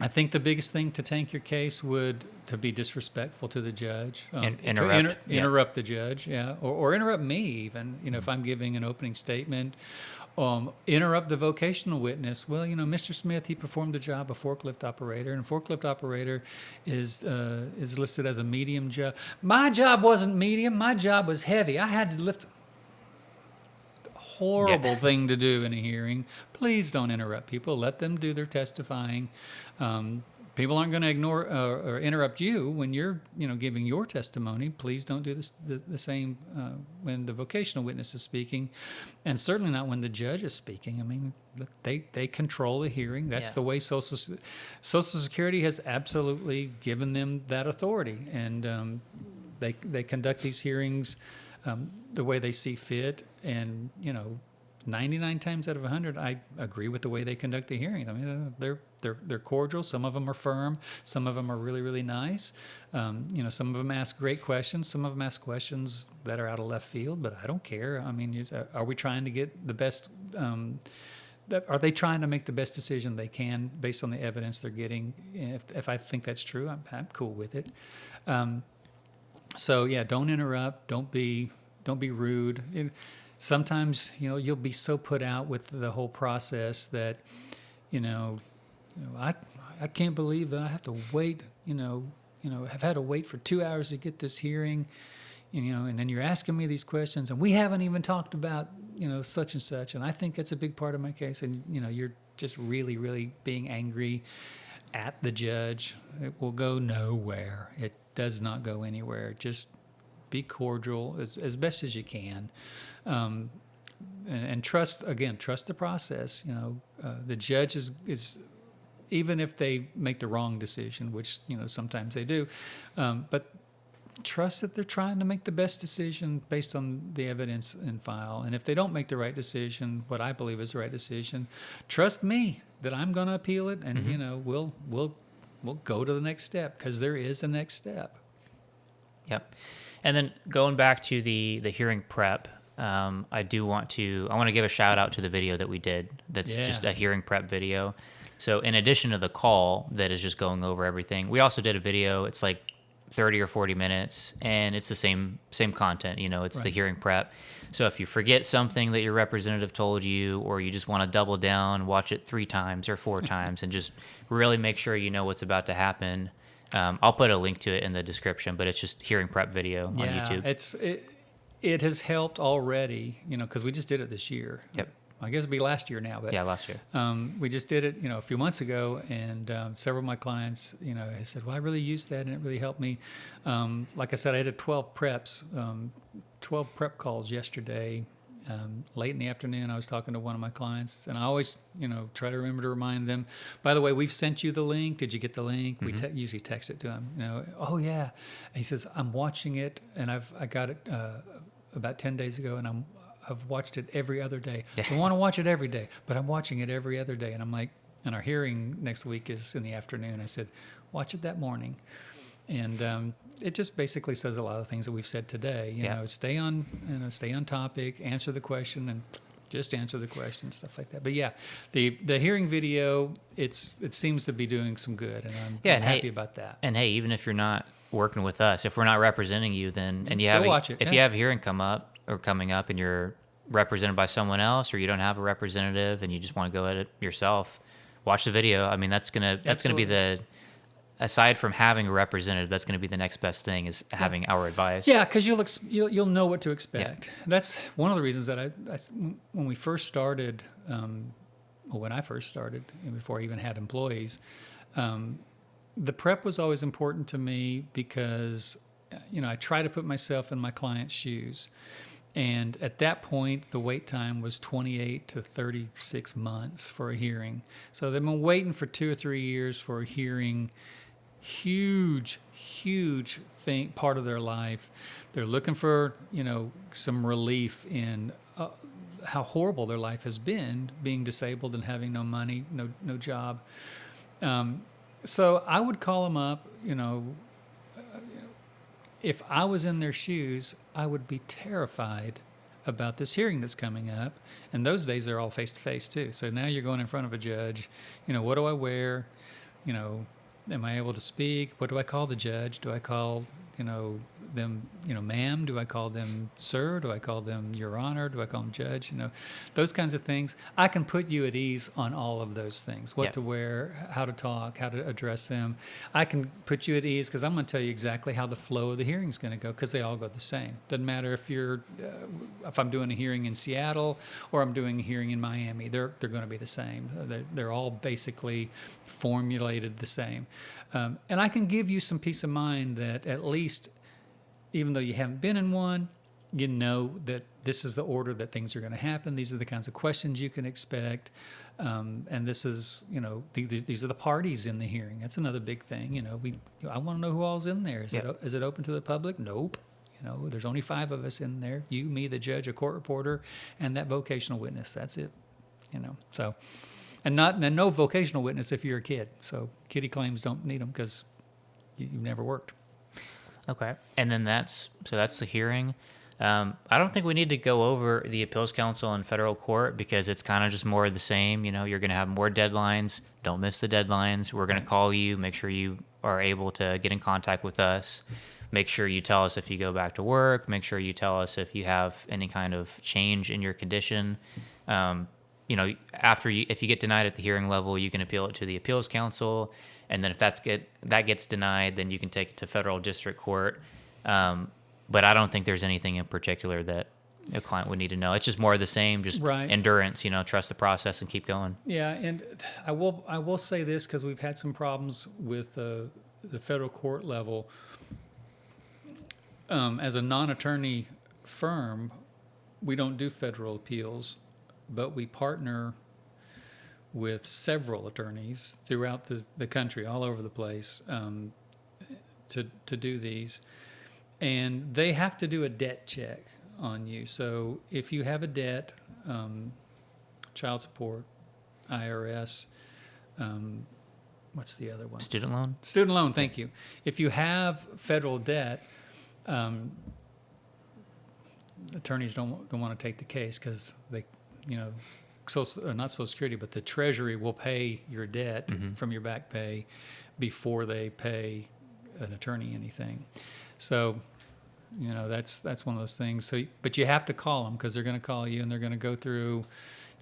I think the biggest thing to tank your case would to be disrespectful to the judge, interrupt the judge, or interrupt me even. If I'm giving an opening statement, interrupt the vocational witness. Well, Mr. Smith, he performed the job of forklift operator, and forklift operator is listed as a medium job. My job wasn't medium. My job was heavy. I had to lift. Horrible thing to do in a hearing. Please don't interrupt people. Let them do their testifying. People aren't going to ignore or interrupt you when you're giving your testimony. Please don't do this the same when the vocational witness is speaking, and certainly not when the judge is speaking. I mean, they control the hearing. That's the way Social Security has absolutely given them that authority, and they conduct these hearings the way they see fit. And 99 times out of 100, I agree with the way they conduct the hearings. I mean, they're cordial. Some of them are firm. Some of them are really, really nice. Some of them ask great questions. Some of them ask questions that are out of left field, but I don't care. I mean, are we trying to get the best? Are they trying to make the best decision they can based on the evidence they're getting? If I think that's true, I'm cool with it. So yeah, don't interrupt. Don't be rude. Sometimes you'll be so put out with the whole process that I can't believe that I have to wait. Have had to wait for 2 hours to get this hearing. And then you're asking me these questions, and we haven't even talked about such and such. And I think that's a big part of my case. And you're just really, really being angry at the judge. It will go nowhere. It does not go anywhere. Just be cordial as best as you can, and trust the process. The judge is even if they make the wrong decision, which sometimes they do, but trust that they're trying to make the best decision based on the evidence in file. And if they don't make the right decision, what I believe is the right decision, trust me that I'm going to appeal it, and we'll go to the next step, because there is a next step. Yep. And then going back to the hearing prep, I want to give a shout out to the video that we did. That's just a hearing prep video. So in addition to the call that is just going over everything, we also did a video. It's like 30 or 40 minutes, and it's the same content. It's right. The hearing prep. So if you forget something that your representative told you, or you just want to double down, watch it 3 times or 4 times, and just really make sure you know what's about to happen. I'll put a link to it in the description, but it's just hearing prep video on YouTube. It has helped already, because we just did it this year. Yep. I guess it'd be last year now, but last year. We just did it, a few months ago, and several of my clients, have said, "Well, I really used that, and it really helped me." Like I said, I did 12 preps, 12 prep calls yesterday. Late in the afternoon, I was talking to one of my clients, and I always, try to remember to remind them, by the way, we've sent you the link. Did you get the link? Mm-hmm. We usually text it to them. Oh yeah. And he says, I'm watching it, and I got it about 10 days ago, and I've watched it every other day. I want to watch it every day, but I'm watching it every other day. And I'm like, and our hearing next week is in the afternoon. I said, watch it that morning. And it just basically says a lot of things that we've said today. Stay on topic, answer the question, and just answer the question, stuff like that. But yeah, the hearing video, it seems to be doing some good, and I'm happy about that. And hey, even if you're not working with us, if we're not representing you, then and you watch it. If you have a hearing coming up, and you're represented by someone else, or you don't have a representative, and you just want to go at it yourself, watch the video. I mean, that's gonna be aside from having a representative, that's going to be the next best thing, is having our advice. Yeah, because you'll know what to expect. Yeah. That's one of the reasons that when we first started, when I first started, before I even had employees, the prep was always important to me, because I try to put myself in my client's shoes. And at that point, the wait time was 28 to 36 months for a hearing. So they've been waiting for 2 or 3 years for a hearing. Huge part of their life. They're looking for some relief in how horrible their life has been, being disabled and having no money, no job. So I would call them up. If I was in their shoes, I would be terrified about this hearing that's coming up. And those days they're all face to face too. So now you're going in front of a judge. What do I wear? Am I able to speak? What do I call the judge? Do I call them ma'am? Do I call them sir? Do I call them your honor? Do I call them judge? Those kinds of things. I can put you at ease on all of those things. What to wear, how to talk, how to address them. I can put you at ease because I'm going to tell you exactly how the flow of the hearing is going to go, because they all go the same. Doesn't matter if I'm doing a hearing in Seattle or I'm doing a hearing in Miami. They're going to be the same. They're all basically formulated the same. And I can give you some peace of mind that at least, even though you haven't been in one, you know that this is the order that things are going to happen. These are the kinds of questions you can expect. And this is, these are the parties in the hearing. That's another big thing. I want to know who all's in there. Is it open to the public? Nope. There's only 5 of us in there. You, me, the judge, a court reporter, and that vocational witness. That's it. So... And no vocational witness if you're a kid. So kiddie claims don't need them because you've never worked. Okay. And then that's the hearing. I don't think we need to go over the appeals council in federal court because it's kind of just more of the same. You're going to have more deadlines. Don't miss the deadlines. We're going to call you, make sure you are able to get in contact with us. Make sure you tell us if you go back to work. Make sure you tell us if you have any kind of change in your condition. If you get denied at the hearing level, you can appeal it to the appeals council, and then if that gets denied, then you can take it to federal district court. But I don't think there's anything in particular that a client would need to know. It's just more of the same, just endurance. Trust the process and keep going. Yeah, and I will say this because we've had some problems with the federal court level. As a non-attorney firm, we don't do federal appeals, but we partner with several attorneys throughout the country, all over the place, to do these. And they have to do a debt check on you. So if you have a debt, child support, IRS, what's the other one? Student loan? Student loan, thank you. If you have federal debt, attorneys don't want to take the case because they, not Social Security, but the Treasury will pay your debt from your back pay before they pay an attorney anything. So, that's one of those things. So, but you have to call them because they're going to call you and they're going to go through.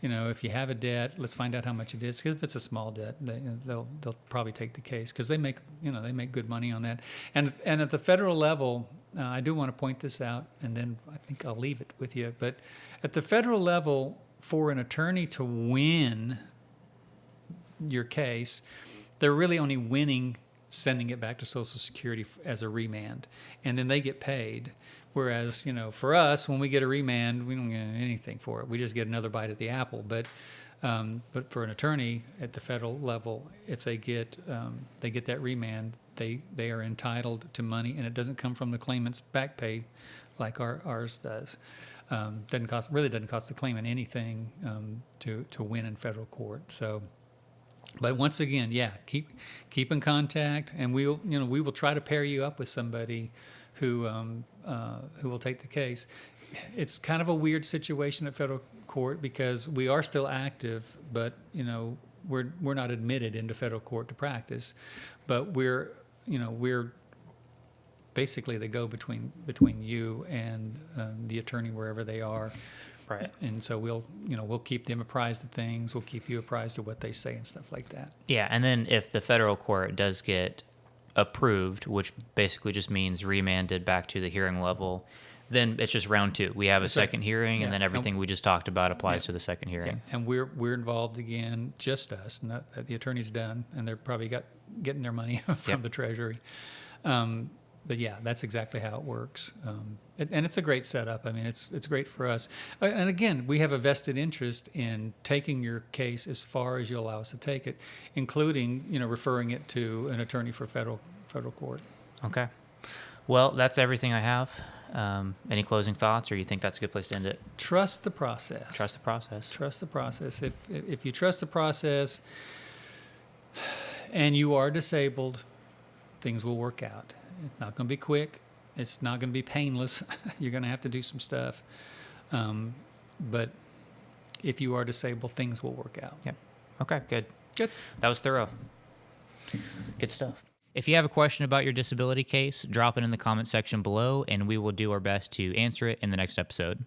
If you have a debt, let's find out how much it is. Because if it's a small debt, they'll probably take the case because they make good money on that. And at the federal level, I do want to point this out, and then I think I'll leave it with you. But at the federal level, for an attorney to win your case, they're really only winning sending it back to Social Security as a remand, and then they get paid. Whereas, for us, when we get a remand, we don't get anything for it. We just get another bite at the apple. But for an attorney at the federal level, if they get that remand, they are entitled to money, and it doesn't come from the claimant's back pay like ours does. Doesn't cost the claimant anything to win in federal court. So. But once again, keep in contact, and we will try to pair you up with somebody who will take the case. It's kind of a weird situation at federal court because we are still active, but we're not admitted into federal court to practice. But we're basically the go between you and the attorney wherever they are. Right. And so we'll keep them apprised of things. We'll keep you apprised of what they say and stuff like that. Yeah, and then if the federal court does get approved, which basically just means remanded back to the hearing level, then it's just round 2. We have a second hearing, and then everything we just talked about applies to the second hearing. Yeah. And we're involved again, just us. Not that the attorney's done, and they're probably getting their money from the Treasury. But yeah, that's exactly how it works. And it's a great setup. I mean, it's great for us. And again, we have a vested interest in taking your case as far as you allow us to take it, including, referring it to an attorney for federal court. Okay. Well, that's everything I have. Any closing thoughts, or you think that's a good place to end it? Trust the process. Trust the process. Trust the process. If you trust the process and you are disabled, things will work out. It's not going to be quick. It's not going to be painless. You're going to have to do some stuff. But if you are disabled, things will work out. Yeah. Okay, good. Good. That was thorough. Good stuff. If you have a question about your disability case, drop it in the comment section below, and we will do our best to answer it in the next episode.